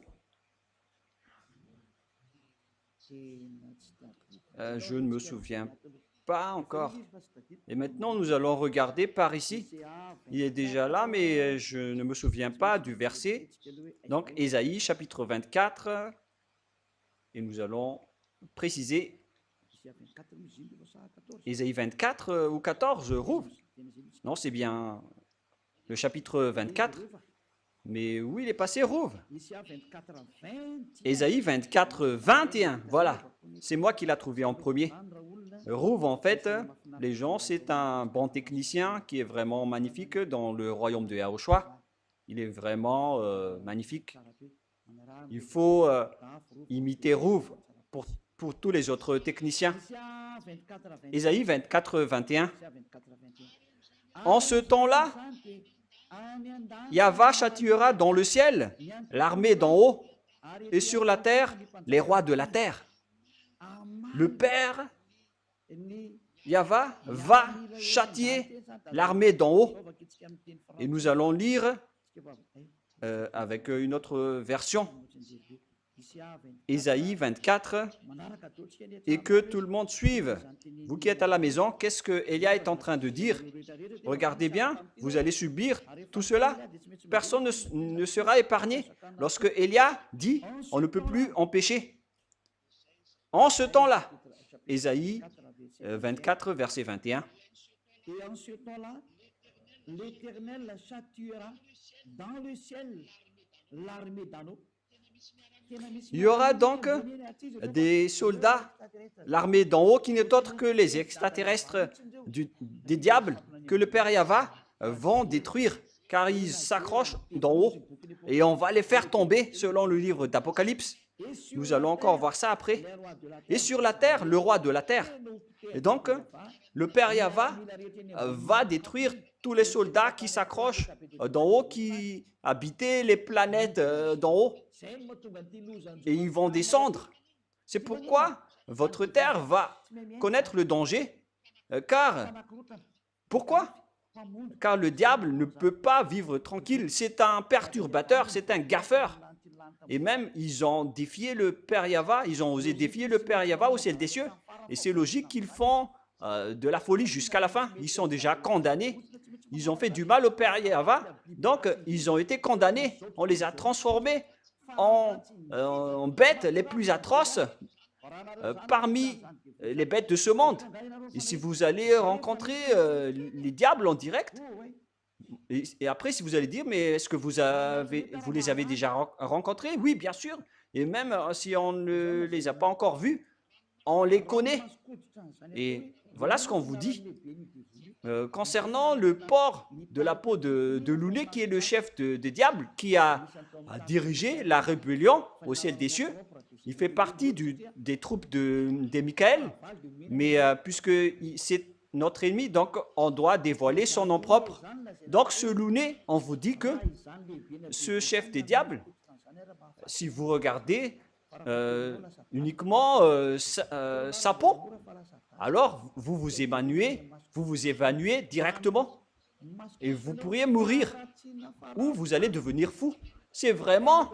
Speaker 1: Je ne me souviens pas encore. Et maintenant, nous allons regarder par ici. Il est déjà là, mais je ne me souviens pas du verset. Donc, Ésaïe, chapitre 24. Et nous allons préciser Ésaïe 24 ou 14, Rouve. Non, c'est bien le chapitre 24. Mais où il est passé, Rouve? Ésaïe 24, 21. Voilà, c'est moi qui l'ai trouvé en premier. Rouve, en fait, les gens, c'est un bon technicien qui est vraiment magnifique dans le royaume de Yahushua. Il est vraiment magnifique. Il faut imiter Rouve pour tous les autres techniciens. Ésaïe 24, 21. En ce temps-là, Yahva châtiera dans le ciel l'armée d'en haut et sur la terre les rois de la terre. Le Père, Yahva, va châtier l'armée d'en haut. Et nous allons lire avec une autre version. Ésaïe 24, et que tout le monde suive. Vous qui êtes à la maison, qu'est-ce que Élia est en train de dire? Regardez bien, vous allez subir tout cela. Personne ne sera épargné. Lorsque Élia dit, on ne peut plus empêcher. En ce temps-là, Ésaïe 24, verset 21.
Speaker 2: Et en ce temps-là, l'Éternel châtiera dans le ciel l'armée d'en haut.
Speaker 1: Il y aura donc des soldats, l'armée d'en haut, qui n'est autre que les extraterrestres des diables que le Père Yahva vont détruire, car ils s'accrochent d'en haut et on va les faire tomber selon le livre d'Apocalypse. Nous allons encore voir ça après. Et sur la terre, le roi de la terre. Et donc, le Père Yahva va détruire tous les soldats qui s'accrochent d'en haut, qui habitaient les planètes d'en haut. Et ils vont descendre. C'est pourquoi votre terre va connaître le danger. Pourquoi? Car le diable ne peut pas vivre tranquille. C'est un perturbateur, c'est un gaffeur. Et même, ils ont défié le Père Yahva, ils ont osé défier le Père Yahva au ciel des cieux. Et c'est logique qu'ils font de la folie jusqu'à la fin. Ils sont déjà condamnés. Ils ont fait du mal au Père Yahva. Donc, ils ont été condamnés. On les a transformés en bêtes les plus atroces parmi les bêtes de ce monde. Et si vous allez rencontrer les diables en direct, et après, si vous allez dire, mais est-ce que vous les avez déjà rencontrés? Oui, bien sûr. Et même si on ne les a pas encore vus, on les connaît. Et voilà ce qu'on vous dit. Concernant le porc de la peau de Louné, qui est le chef des diables, qui a dirigé la rébellion au ciel des cieux, il fait partie des troupes de Michael, mais puisque c'est notre ennemi, donc on doit dévoiler son nom propre. Donc ce Louné, on vous dit que ce chef des diables, si vous regardez uniquement sa peau, alors vous vous évanouez directement et vous pourriez mourir ou vous allez devenir fou. C'est vraiment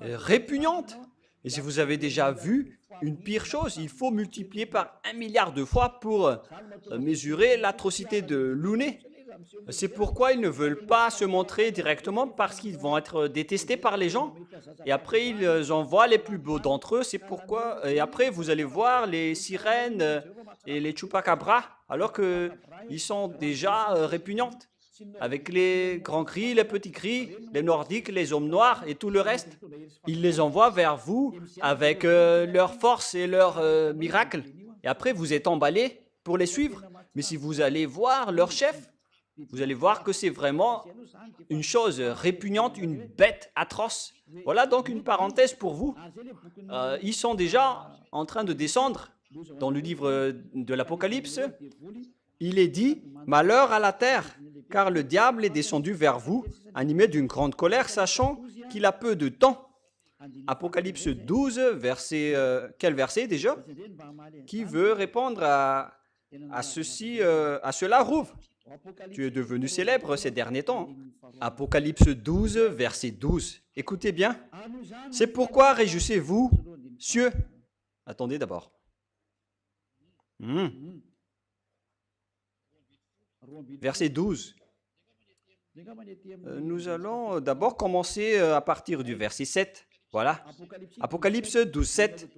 Speaker 1: répugnante. Et si vous avez déjà vu une pire chose, il faut multiplier par 1 milliard de fois pour mesurer l'atrocité de Louné. C'est pourquoi ils ne veulent pas se montrer directement, parce qu'ils vont être détestés par les gens. Et après, ils envoient les plus beaux d'entre eux. C'est pourquoi. Et après, vous allez voir les sirènes et les chupacabras, alors qu'ils sont déjà répugnantes. Avec les grands cris, les petits cris, les nordiques, les hommes noirs et tout le reste. Ils les envoient vers vous avec leur force et leur miracle. Et après, vous êtes emballés pour les suivre. Mais si vous allez voir leur chef, vous allez voir que c'est vraiment une chose répugnante, une bête atroce. Voilà donc une parenthèse pour vous. Ils sont déjà en train de descendre dans le livre de l'Apocalypse. Il est dit, « Malheur à la terre, car le diable est descendu vers vous, animé d'une grande colère, sachant qu'il a peu de temps. » Apocalypse 12, quel verset déjà? Qui veut répondre à cela, Rouve? Tu es devenu célèbre ces derniers temps. Apocalypse 12, verset 12. Écoutez bien. « C'est pourquoi réjouissez-vous, cieux, Attendez d'abord. Verset 12. Nous allons d'abord commencer à partir du verset 7. Voilà. Apocalypse 12, 7.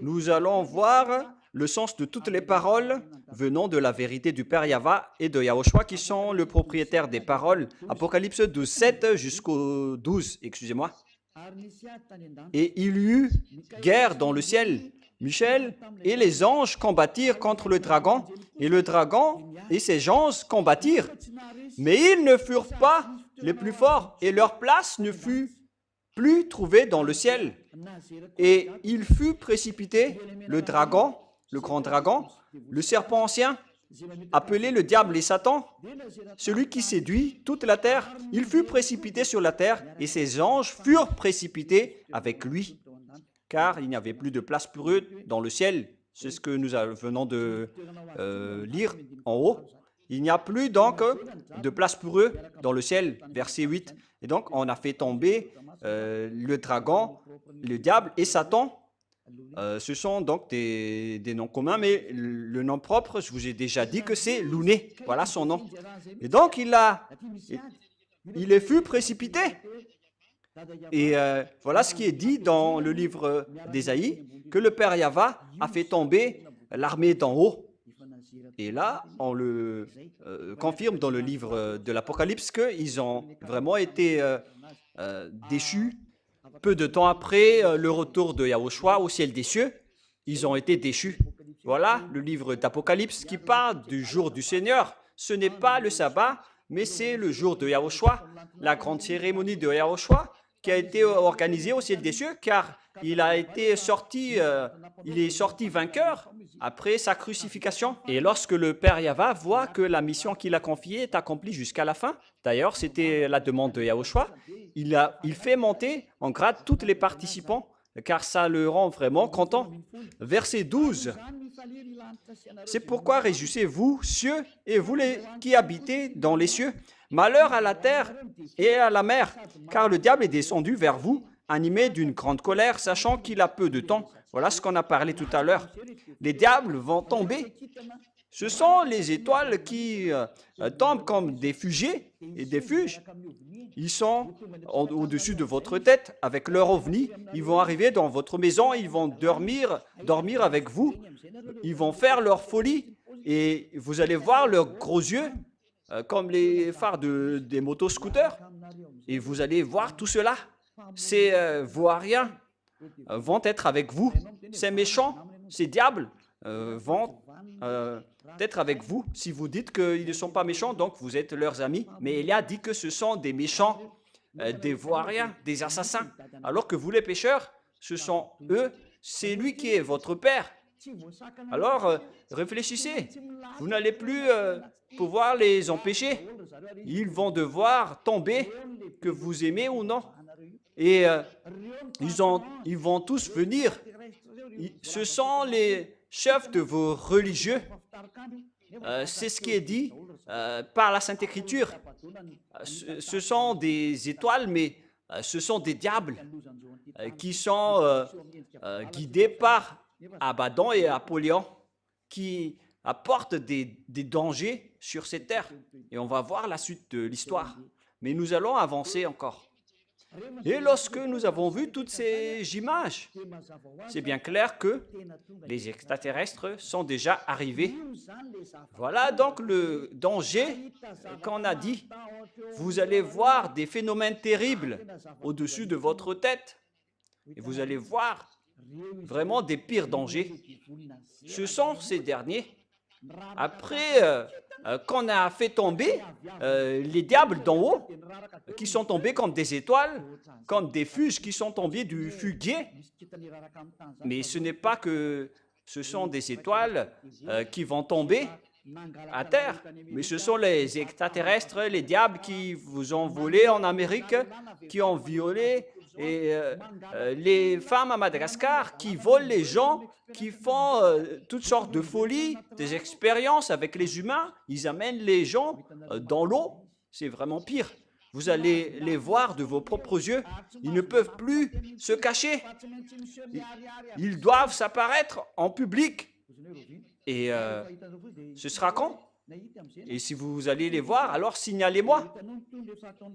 Speaker 1: Nous allons voir le sens de toutes les paroles venant de la vérité du Père Yahva et de Yahushua qui sont le propriétaire des paroles. Apocalypse 12, 7 jusqu'au 12, excusez-moi. Et il y eut guerre dans le ciel. Michel et les anges combattirent contre le dragon et ses anges combattirent. Mais ils ne furent pas les plus forts et leur place ne fut plus trouvée dans le ciel. Et il fut précipité, le dragon, le grand dragon, le serpent ancien, appelé le diable et Satan, celui qui séduit toute la terre. Il fut précipité sur la terre et ses anges furent précipités avec lui, car il n'y avait plus de place pour eux dans le ciel. C'est ce que nous venons de lire en haut. Il n'y a plus donc de place pour eux dans le ciel, verset 8. Et donc, on a fait tomber le dragon, le diable et Satan. Ce sont donc des noms communs, mais le nom propre, je vous ai déjà dit que c'est Louné. Voilà son nom. Et donc, il fut précipité. Et voilà ce qui est dit dans le livre d'Ésaïe, que le Père Yahva a fait tomber l'armée d'en haut. Et là, on le confirme dans le livre de l'Apocalypse qu'ils ont vraiment été déchus. Peu de temps après le retour de Yahushua au ciel des cieux, ils ont été déchus. Voilà le livre d'Apocalypse qui parle du jour du Seigneur. Ce n'est pas le sabbat, mais c'est le jour de Yahushua, la grande cérémonie de Yahushua qui a été organisée au ciel des cieux, car il est sorti vainqueur après sa crucifixion. Et lorsque le Père Yahva voit que la mission qu'il a confiée est accomplie jusqu'à la fin, d'ailleurs c'était la demande de Yahushua, il fait monter en grade tous les participants, car ça le rend vraiment content. Verset 12. C'est pourquoi réjouissez-vous, cieux, et vous qui habitez dans les cieux. Malheur à la terre et à la mer, car le diable est descendu vers vous, animé d'une grande colère, sachant qu'il a peu de temps. Voilà ce qu'on a parlé tout à l'heure. Les diables vont tomber. Ce sont les étoiles qui tombent comme des fusées et des fuges. Ils sont au-dessus de votre tête avec leur ovni. Ils vont arriver dans votre maison, ils vont dormir avec vous. Ils vont faire leur folie et vous allez voir leurs gros yeux comme les phares des motoscooters. Et vous allez voir tout cela. Ces Voariens vont être avec vous. Ces méchants, ces diables vont être avec vous. Si vous dites qu'ils ne sont pas méchants, donc vous êtes leurs amis. Mais Elia dit que ce sont des méchants, des Voariens, des assassins. Alors que vous les pécheurs, ce sont eux, c'est lui qui est votre père. Alors, réfléchissez. Vous n'allez plus pouvoir les empêcher. Ils vont devoir tomber, que vous aimez ou non. Et ils vont tous venir. Ce sont les chefs de vos religieux. C'est ce qui est dit par la Sainte Écriture. Ce sont des étoiles, mais ce sont des diables qui sont guidés par Abaddon et Apollyon, qui apportent des dangers sur cette terre. Et on va voir la suite de l'histoire. Mais nous allons avancer encore. Et lorsque nous avons vu toutes ces images, c'est bien clair que les extraterrestres sont déjà arrivés. Voilà donc le danger qu'on a dit. Vous allez voir des phénomènes terribles au-dessus de votre tête. Et vous allez voir vraiment des pires dangers. Ce sont ces derniers. Après qu'on a fait tomber les diables d'en haut, qui sont tombés comme des étoiles, comme des fuges qui sont tombées du fuguier. Mais ce n'est pas que ce sont des étoiles qui vont tomber à terre, mais ce sont les extraterrestres, les diables qui vous ont volé en Amérique, qui ont violé, et les femmes à Madagascar qui volent les gens, qui font toutes sortes de folies, des expériences avec les humains. Ils amènent les gens dans l'eau. C'est vraiment pire. Vous allez les voir de vos propres yeux. Ils ne peuvent plus se cacher. Ils doivent s'apparaître en public. Et ce sera quand? Et si vous allez les voir, alors signalez-moi.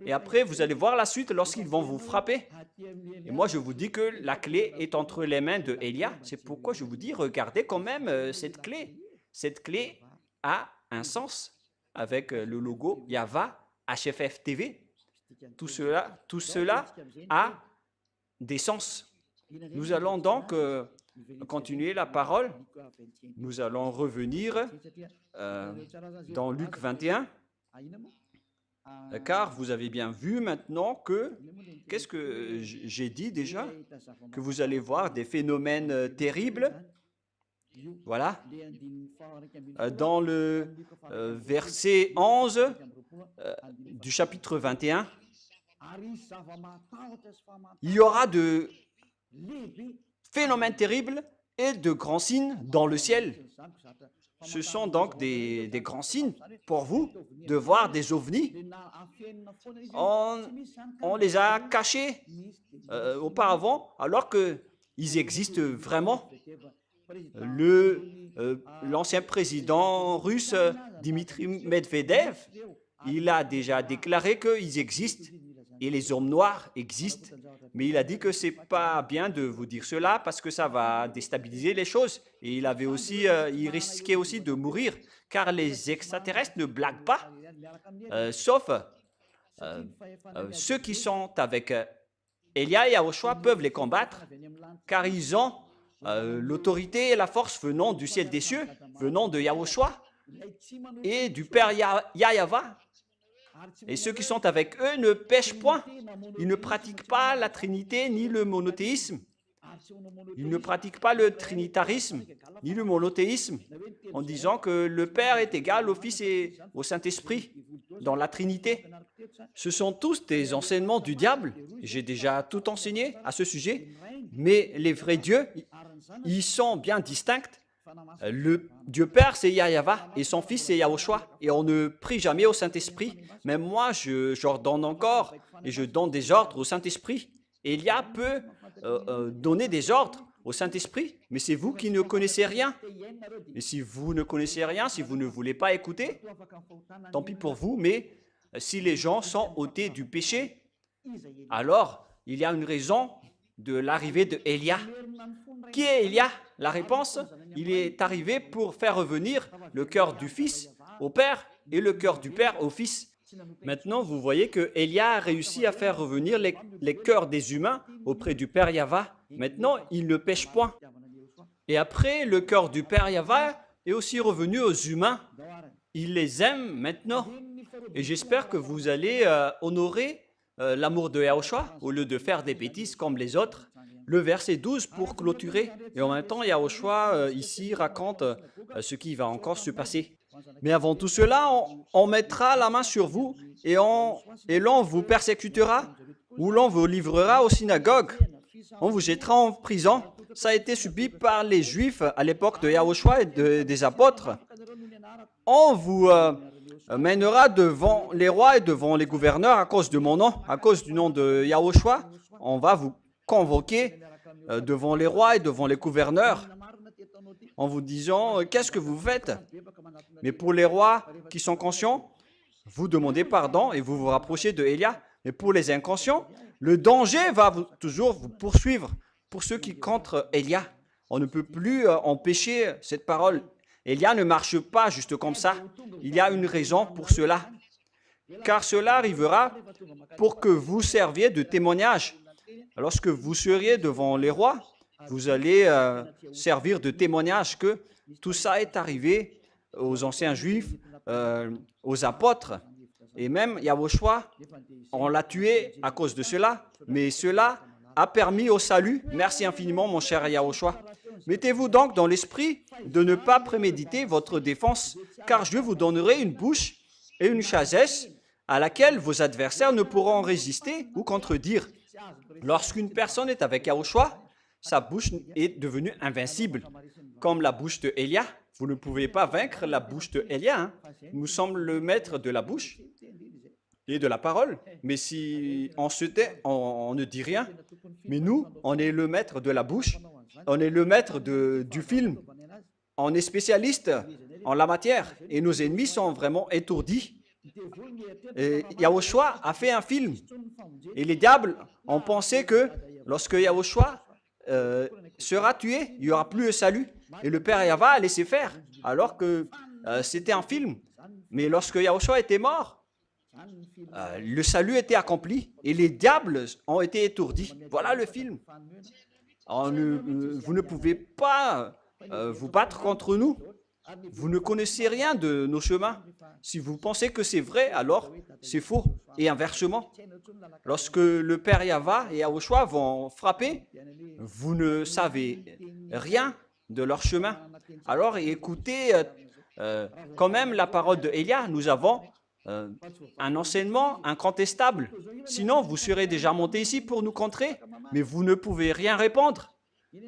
Speaker 1: Et après, vous allez voir la suite lorsqu'ils vont vous frapper. Et moi, je vous dis que la clé est entre les mains de Élia. C'est pourquoi je vous dis, regardez quand même cette clé. Cette clé a un sens avec le logo Yahva HFF TV. Tout cela a des sens. Nous allons donc continuer la parole. Nous allons revenir dans Luc 21, car vous avez bien vu maintenant que, qu'est-ce que j'ai dit déjà? Que vous allez voir des phénomènes terribles. Voilà. Dans le verset 11 du chapitre 21, il y aura de phénomènes terribles et de grands signes dans le ciel. Ce sont donc des grands signes pour vous de voir des ovnis. On les a cachés auparavant alors qu'ils existent vraiment. L'ancien président russe Dmitri Medvedev, il a déjà déclaré qu'ils existent et les hommes noirs existent. Mais il a dit que ce n'est pas bien de vous dire cela parce que ça va déstabiliser les choses. Et il risquait aussi de mourir car les extraterrestres ne blaguent pas, sauf ceux qui sont avec Élia et Yahushua peuvent les combattre car ils ont l'autorité et la force venant du ciel des cieux, venant de Yahushua et du Père Yahva. Et ceux qui sont avec eux ne pêchent point. Ils ne pratiquent pas la Trinité ni le monothéisme. Ils ne pratiquent pas le trinitarisme ni le monothéisme en disant que le Père est égal au Fils et au Saint-Esprit dans la Trinité. Ce sont tous des enseignements du diable. J'ai déjà tout enseigné à ce sujet. Mais les vrais dieux, ils sont bien distincts. Le Dieu Père, c'est Yahva et son Fils, c'est Yahushua. Et on ne prie jamais au Saint-Esprit. Même moi, j'ordonne encore et je donne des ordres au Saint-Esprit. Élia peut donner des ordres au Saint-Esprit, mais c'est vous qui ne connaissez rien. Et si vous ne connaissez rien, si vous ne voulez pas écouter, tant pis pour vous, mais si les gens sont ôtés du péché, alors il y a une raison de l'arrivée de Élia. Qui est Élia? La réponse, il est arrivé pour faire revenir le cœur du Fils au Père et le cœur du Père au Fils. Maintenant, vous voyez que Élia a réussi à faire revenir les cœurs des humains auprès du Père Yahva. Maintenant, il ne pêche point. Et après, le cœur du Père Yahva est aussi revenu aux humains. Il les aime maintenant. Et j'espère que vous allez honorer l'amour de Yahushua au lieu de faire des bêtises comme les autres. Le verset 12 pour clôturer. Et en même temps, Yahushua ici raconte ce qui va encore se passer. Mais avant tout cela, on mettra la main sur vous et l'on vous persécutera ou l'on vous livrera aux synagogues. On vous jettera en prison. Ça a été subi par les Juifs à l'époque de Yahushua et des apôtres. On vous mènera devant les rois et devant les gouverneurs à cause de mon nom, à cause du nom de Yahushua. On va vous convoquer devant les rois et devant les gouverneurs en vous disant « Qu'est-ce que vous faites ?» Mais pour les rois qui sont conscients, vous demandez pardon et vous vous rapprochez de Élia. Mais pour les inconscients, le danger va toujours vous poursuivre. Pour ceux qui contre Élia, on ne peut plus empêcher cette parole. Élia ne marche pas juste comme ça. Il y a une raison pour cela. Car cela arrivera pour que vous serviez de témoignage. Lorsque vous seriez devant les rois, vous allez servir de témoignage que tout ça est arrivé aux anciens juifs, aux apôtres. Et même Yahushua, on l'a tué à cause de cela. Mais cela a permis au salut. Merci infiniment, mon cher Yahushua. Mettez-vous donc dans l'esprit de ne pas préméditer votre défense, car je vous donnerai une bouche et une chasesse à laquelle vos adversaires ne pourront résister ou contredire. Lorsqu'une personne est avec Yahushua, sa bouche est devenue invincible, comme la bouche de Élia. Vous ne pouvez pas vaincre la bouche de Élia. Nous sommes le maître de la bouche. et de la parole. Mais si on se tait, on ne dit rien. Mais nous, on est le maître de la bouche, on est le maître du film, on est spécialiste en la matière et nos ennemis sont vraiment étourdis. Et Yahushua a fait un film et les diables ont pensé que lorsque Yahushua sera tué, il n'y aura plus de salut et le Père Yahva a laissé faire alors que c'était un film. Mais lorsque Yahushua était mort, le salut était accompli et les diables ont été étourdis. Voilà le film. Vous ne pouvez pas vous battre contre nous. Vous ne connaissez rien de nos chemins. Si vous pensez que c'est vrai, alors c'est faux. Et inversement, lorsque le Père Yahva et Yahushua vont frapper, vous ne savez rien de leur chemin. Alors écoutez quand même la parole de Élia. Nous avons un enseignement incontestable. Sinon, vous serez déjà monté ici pour nous contrer, mais vous ne pouvez rien répondre.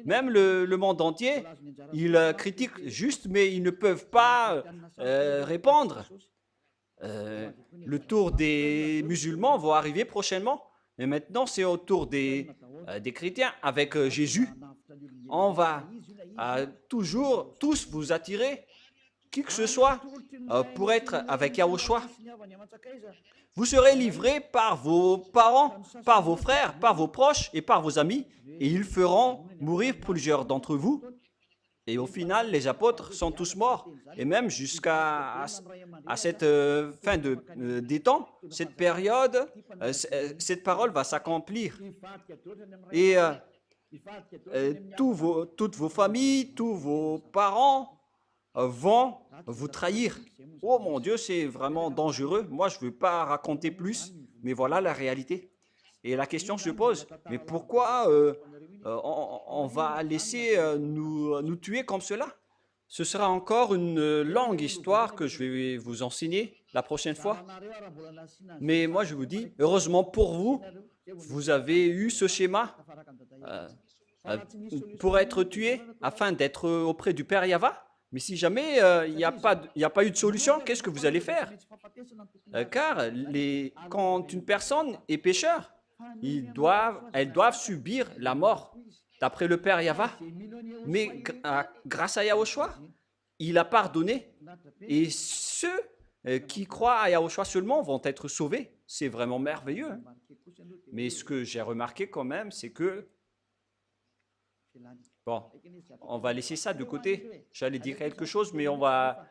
Speaker 1: Même le monde entier, ils critiquent juste, mais ils ne peuvent pas répondre. Le tour des musulmans va arriver prochainement. Et maintenant, c'est au tour des chrétiens. Avec Jésus, on va toujours tous vous attirer, qui que ce soit, pour être avec Yahushua. Vous serez livrés par vos parents, par vos frères, par vos proches et par vos amis, et ils feront mourir plusieurs d'entre vous. Et au final, les apôtres sont tous morts. Et même jusqu'à cette fin des temps, cette période, cette parole va s'accomplir. Et toutes vos familles, tous vos parents vont vous trahir. Oh mon Dieu, c'est vraiment dangereux. Moi, je ne veux pas raconter plus, mais voilà la réalité. Et la question se pose, mais pourquoi on va laisser nous tuer comme cela? Ce sera encore une longue histoire que je vais vous enseigner la prochaine fois. Mais moi, je vous dis, heureusement pour vous, vous avez eu ce schéma pour être tué afin d'être auprès du Père Yahva. Mais si jamais il n'y a pas eu de solution, qu'est-ce que vous allez faire? Car quand une personne est pécheur, elles doivent subir la mort, d'après le Père Yahva. Mais grâce à Yahushua, il a pardonné. Et ceux qui croient à Yahushua seulement vont être sauvés. C'est vraiment merveilleux. Hein? Mais ce que j'ai remarqué quand même, c'est que bon, on va laisser ça de côté. J'allais dire quelque chose, mais on va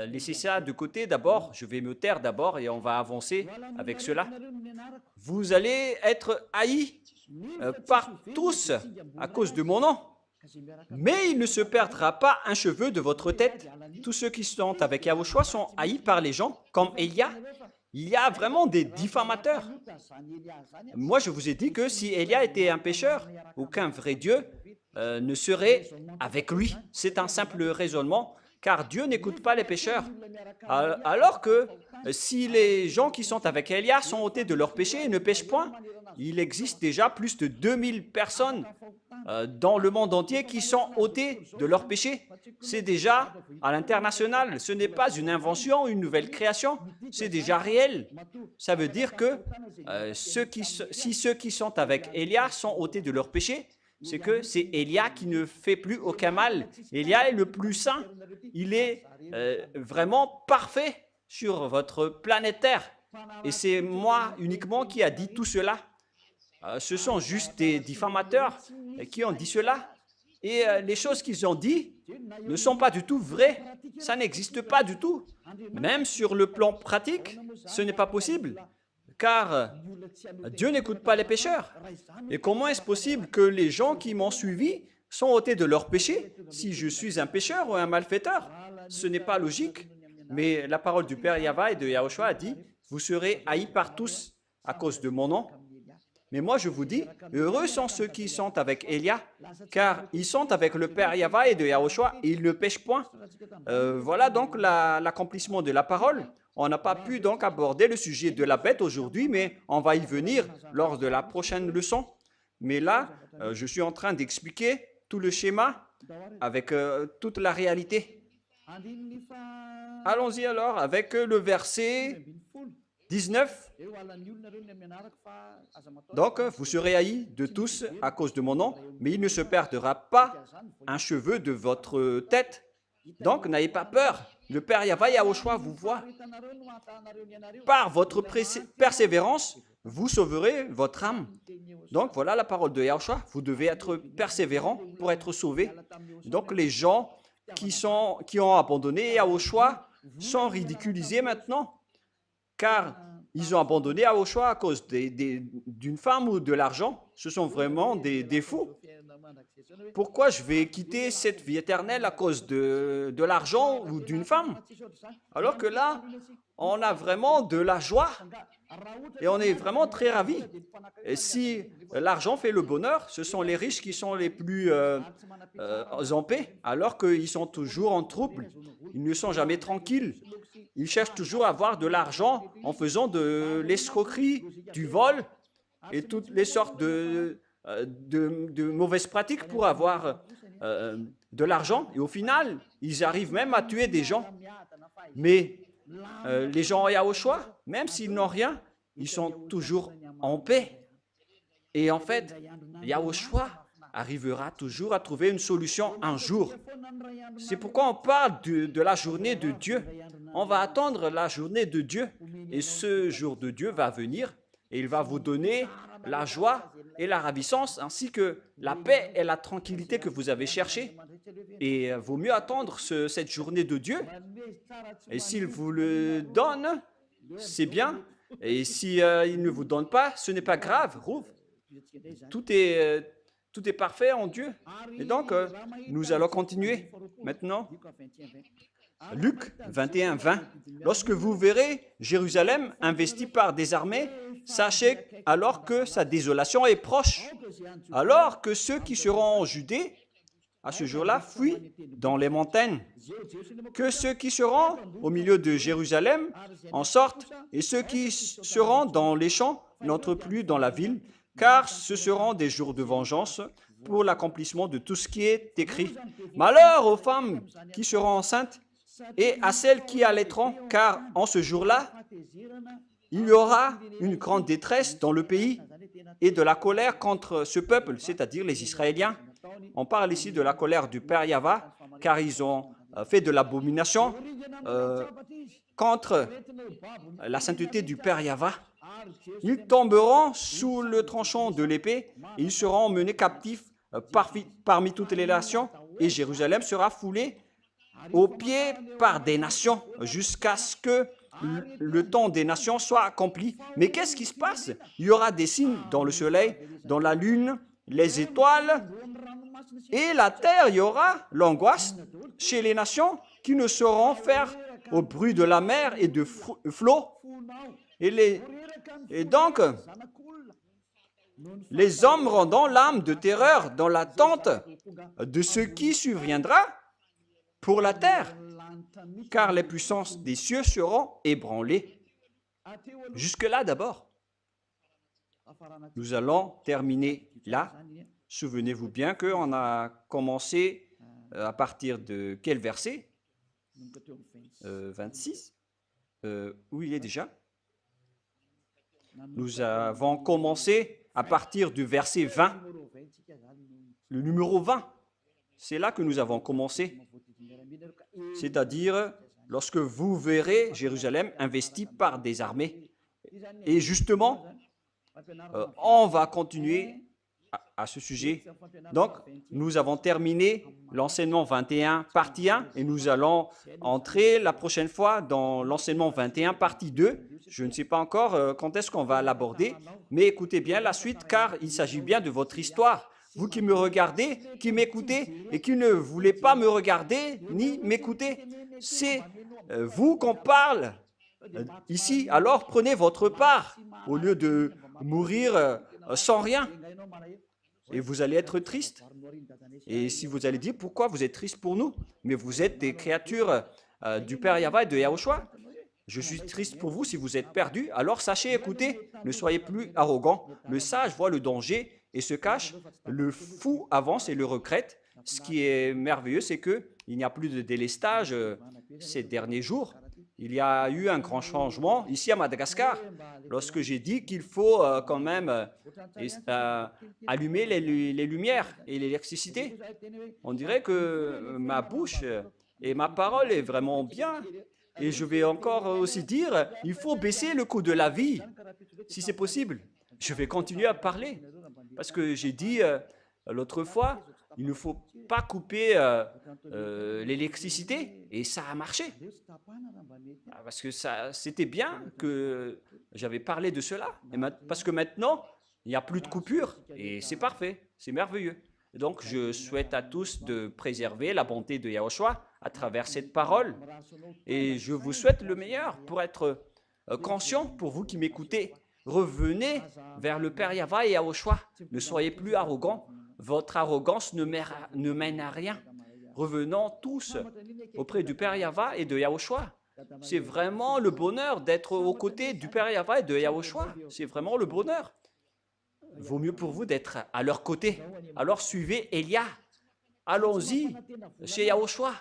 Speaker 1: laisser ça de côté d'abord. Je vais me taire d'abord et on va avancer avec cela. Vous allez être haïs par tous à cause de mon nom. Mais il ne se perdra pas un cheveu de votre tête. Tous ceux qui sont avec Yahushua sont haïs par les gens, comme Élia. Il y a vraiment des diffamateurs. Moi, je vous ai dit que si Élia était un pécheur, aucun vrai Dieu ne serait avec lui. C'est un simple raisonnement, car Dieu n'écoute pas les pécheurs. Alors que si les gens qui sont avec Élia sont ôtés de leurs péchés et ne pêchent point, il existe déjà plus de 2000 personnes dans le monde entier qui sont ôtés de leurs péchés. C'est déjà à l'international. Ce n'est pas une invention, une nouvelle création. C'est déjà réel. Ça veut dire que si ceux qui sont avec Élia sont ôtés de leurs péchés, c'est que c'est Élia qui ne fait plus aucun mal. Élia est le plus saint. Il est vraiment parfait sur votre planète Terre. Et c'est moi uniquement qui a dit tout cela. Ce sont juste des diffamateurs qui ont dit cela. Et les choses qu'ils ont dit ne sont pas du tout vraies. Ça n'existe pas du tout. Même sur le plan pratique, ce n'est pas possible. Car Dieu n'écoute pas les pécheurs. Et comment est-ce possible que les gens qui m'ont suivi sont ôtés de leurs péchés si je suis un pécheur ou un malfaiteur? Ce n'est pas logique. Mais la parole du Père Yahva et de Yahushua a dit, vous serez haïs par tous à cause de mon nom. Mais moi, je vous dis, heureux sont ceux qui sont avec Élia, car ils sont avec le Père Yahva et de Yahushua, et ils ne pêchent point. Voilà donc l'accomplissement de la parole. On n'a pas pu donc aborder le sujet de la bête aujourd'hui, mais on va y venir lors de la prochaine leçon. Mais là, je suis en train d'expliquer tout le schéma avec toute la réalité. Allons-y alors avec le verset 19. Donc, vous serez haïs de tous à cause de mon nom, mais il ne se perdra pas un cheveu de votre tête. Donc, n'ayez pas peur. Le Père Yahweh Yahushua vous voit. Par votre persévérance, vous sauverez votre âme. Donc, voilà la parole de Yahushua. Vous devez être persévérant pour être sauvé. Donc, les gens qui ont abandonné Yahushua sont ridiculisés maintenant, car ils ont abandonné Yahushua à cause d'une femme ou de l'argent. Ce sont vraiment des fous. Pourquoi je vais quitter cette vie éternelle à cause de l'argent ou d'une femme? Alors que là, on a vraiment de la joie et on est vraiment très ravis. Et si l'argent fait le bonheur, ce sont les riches qui sont les plus en paix, alors qu'ils sont toujours en trouble. Ils ne sont jamais tranquilles. Ils cherchent toujours à avoir de l'argent en faisant de l'escroquerie, du vol et toutes les sortes de mauvaises pratiques pour avoir de l'argent. Et au final, ils arrivent même à tuer des gens. Mais les gens à Yahushua, même s'ils n'ont rien, ils sont toujours en paix. Et en fait, Yahushua arrivera toujours à trouver une solution un jour. C'est pourquoi on parle de la journée de Dieu. On va attendre la journée de Dieu. Et ce jour de Dieu va venir et il va vous donner la joie et la ravissance, ainsi que la paix et la tranquillité que vous avez cherchées. Et vaut mieux attendre cette journée de Dieu. Et s'il vous le donne, c'est bien. Et si il ne vous donne pas, ce n'est pas grave. Tout est parfait en Dieu. Et donc, nous allons continuer maintenant. Luc 21, 20. Lorsque vous verrez Jérusalem investie par des armées, sachez alors que sa désolation est proche. Alors que ceux qui seront en Judée, à ce jour-là, fuient dans les montagnes. Que ceux qui seront au milieu de Jérusalem en sortent, et ceux qui seront dans les champs n'entrent plus dans la ville, car ce seront des jours de vengeance pour l'accomplissement de tout ce qui est écrit. Malheur aux femmes qui seront enceintes et à celles qui allaiteront, car en ce jour-là, il y aura une grande détresse dans le pays et de la colère contre ce peuple, c'est-à-dire les Israéliens. On parle ici de la colère du Père Yahweh, car ils ont fait de l'abomination contre la sainteté du Père Yahweh. Ils tomberont sous le tranchant de l'épée et ils seront menés captifs parmi toutes les nations, et Jérusalem sera foulée aux pieds par des nations jusqu'à ce que le temps des nations soit accompli. Mais qu'est-ce qui se passe? Il y aura des signes dans le soleil, dans la lune, les étoiles et la terre. Il y aura l'angoisse chez les nations qui ne sauront faire au bruit de la mer et de flots. Et donc, les hommes rendant l'âme de terreur dans l'attente de ce qui surviendra pour la terre, car les puissances des cieux seront ébranlées. Jusque-là d'abord. Nous allons terminer là. Souvenez-vous bien qu'on a commencé à partir de quel verset? 26. Où il est déjà? Nous avons commencé à partir du verset 20. Le numéro 20. C'est là que nous avons commencé. C'est-à-dire, lorsque vous verrez Jérusalem investie par des armées. Et justement, on va continuer à ce sujet. Donc, nous avons terminé l'enseignement 21, partie 1, et nous allons entrer la prochaine fois dans l'enseignement 21, partie 2. Je ne sais pas encore quand est-ce qu'on va l'aborder, mais écoutez bien la suite, car il s'agit bien de votre histoire. Vous qui me regardez, qui m'écoutez et qui ne voulez pas me regarder ni m'écouter, c'est vous qu'on parle ici. Alors prenez votre part au lieu de mourir sans rien. Et vous allez être triste. Et si vous allez dire pourquoi vous êtes triste pour nous, mais vous êtes des créatures du Père Yahweh et de Yahushua. Je suis triste pour vous si vous êtes perdus. Alors sachez, écoutez, ne soyez plus arrogants. Le sage voit le danger et se cache. Le fou avance et le regrette. Ce qui est merveilleux, c'est qu'il n'y a plus de délestage ces derniers jours. il y a eu un grand changement ici à Madagascar, lorsque j'ai dit qu'il faut quand même allumer les lumières et l'électricité. On dirait que ma bouche et ma parole est vraiment bien. Et je vais encore aussi dire, il faut baisser le coût de la vie, si c'est possible. Je vais continuer à parler, parce que j'ai dit l'autre fois, il ne faut pas couper l'électricité, et ça a marché. Parce que c'était bien que j'avais parlé de cela, parce que maintenant, il n'y a plus de coupure, et c'est parfait, c'est merveilleux. Donc, je souhaite à tous de préserver la bonté de Yahushua à travers cette parole, et je vous souhaite le meilleur pour être conscient, pour vous qui m'écoutez. Revenez vers le Père Yahva et Yahushua. Ne soyez plus arrogants. Votre arrogance ne mène à rien. Revenons tous auprès du Père Yahva et de Yahushua. C'est vraiment le bonheur d'être aux côtés du Père Yahva et de Yahushua. C'est vraiment le bonheur. Vaut mieux pour vous d'être à leur côté. Alors suivez Elia. Allons-y chez Yahushua.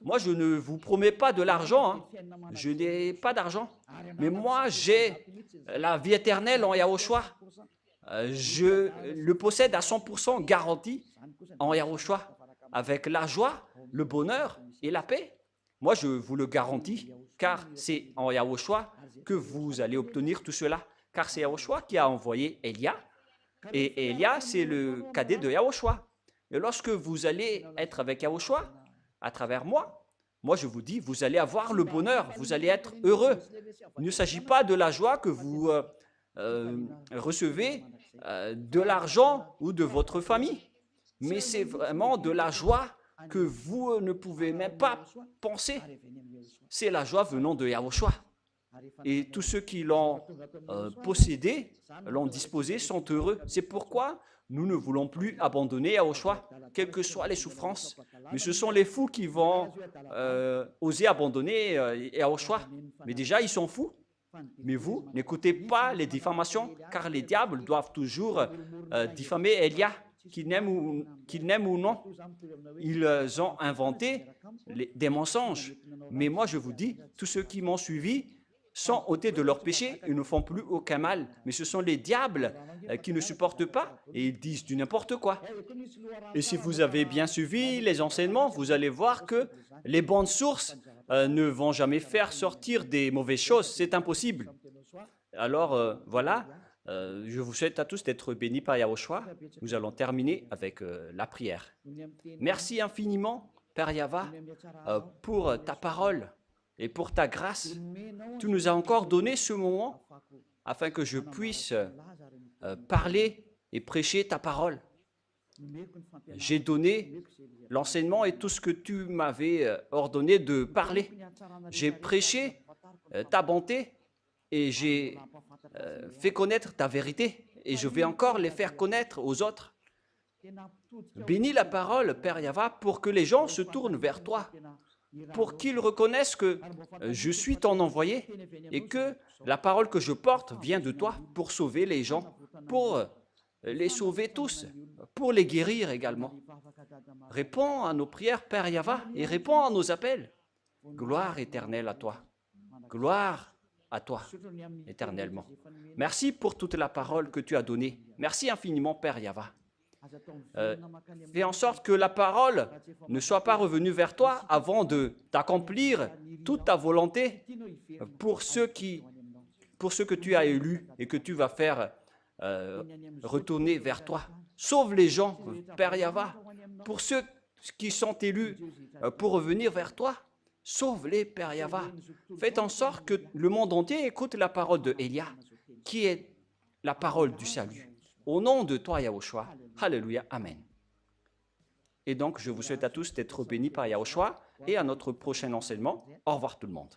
Speaker 1: Moi, je ne vous promets pas de l'argent. Hein. Je n'ai pas d'argent. Mais moi, j'ai la vie éternelle en Yahushua. Je le possède à 100% garanti en Yahushua. Avec la joie, le bonheur et la paix. Moi, je vous le garantis, car c'est en Yahushua que vous allez obtenir tout cela. Car c'est Yahushua qui a envoyé Elia. Et Elia, c'est le cadet de Yahushua. Et lorsque vous allez être avec Yahushua, à travers moi, je vous dis, vous allez avoir le bonheur, vous allez être heureux. Il ne s'agit pas de la joie que vous recevez de l'argent ou de votre famille, mais c'est vraiment de la joie que vous ne pouvez même pas penser. C'est la joie venant de Yahushua. Et tous ceux qui l'ont possédé, l'ont disposé, sont heureux. C'est pourquoi nous ne voulons plus abandonner Yahushua, quelles que soient les souffrances. Mais ce sont les fous qui vont oser abandonner Yahushua. Mais déjà, ils sont fous. Mais vous, n'écoutez pas les diffamations, car les diables doivent toujours diffamer Elia, qu'ils n'aiment ou non. Ils ont inventé des mensonges. Mais moi, je vous dis, tous ceux qui m'ont suivi sont ôtés de leurs péchés, ils ne font plus aucun mal. Mais ce sont les diables qui ne supportent pas et ils disent du n'importe quoi. Et si vous avez bien suivi les enseignements, vous allez voir que les bonnes sources ne vont jamais faire sortir des mauvaises choses. C'est impossible. Alors, voilà, je vous souhaite à tous d'être bénis par Yahushua. Nous allons terminer avec la prière. Merci infiniment, Père Yahva, pour ta parole et pour ta grâce. Tu nous as encore donné ce moment afin que je puisse parler et prêcher ta parole. J'ai donné l'enseignement et tout ce que tu m'avais ordonné de parler. J'ai prêché ta bonté et j'ai fait connaître ta vérité et je vais encore les faire connaître aux autres. Bénis la parole, Père Yahva, pour que les gens se tournent vers toi, pour qu'ils reconnaissent que je suis ton envoyé et que la parole que je porte vient de toi pour sauver les gens, pour les sauver tous, pour les guérir également. Réponds à nos prières, Père Yahva, et réponds à nos appels. Gloire éternelle à toi. Gloire à toi, éternellement. Merci pour toute la parole que tu as donnée. Merci infiniment, Père Yahva. Fais en sorte que la parole ne soit pas revenue vers toi avant d'accomplir toute ta volonté pour ceux que tu as élus et que tu vas faire retourner vers toi. Sauve les gens, Père Yahva, pour ceux qui sont élus pour revenir vers toi. Sauve-les, Père Yahva. Faites en sorte que le monde entier écoute la parole de Elia, qui est la parole du salut. Au nom de toi, Yahushua. Alléluia. Amen. Et donc, je vous souhaite à tous d'être bénis par Yahushua et à notre prochain enseignement. Au revoir tout le monde.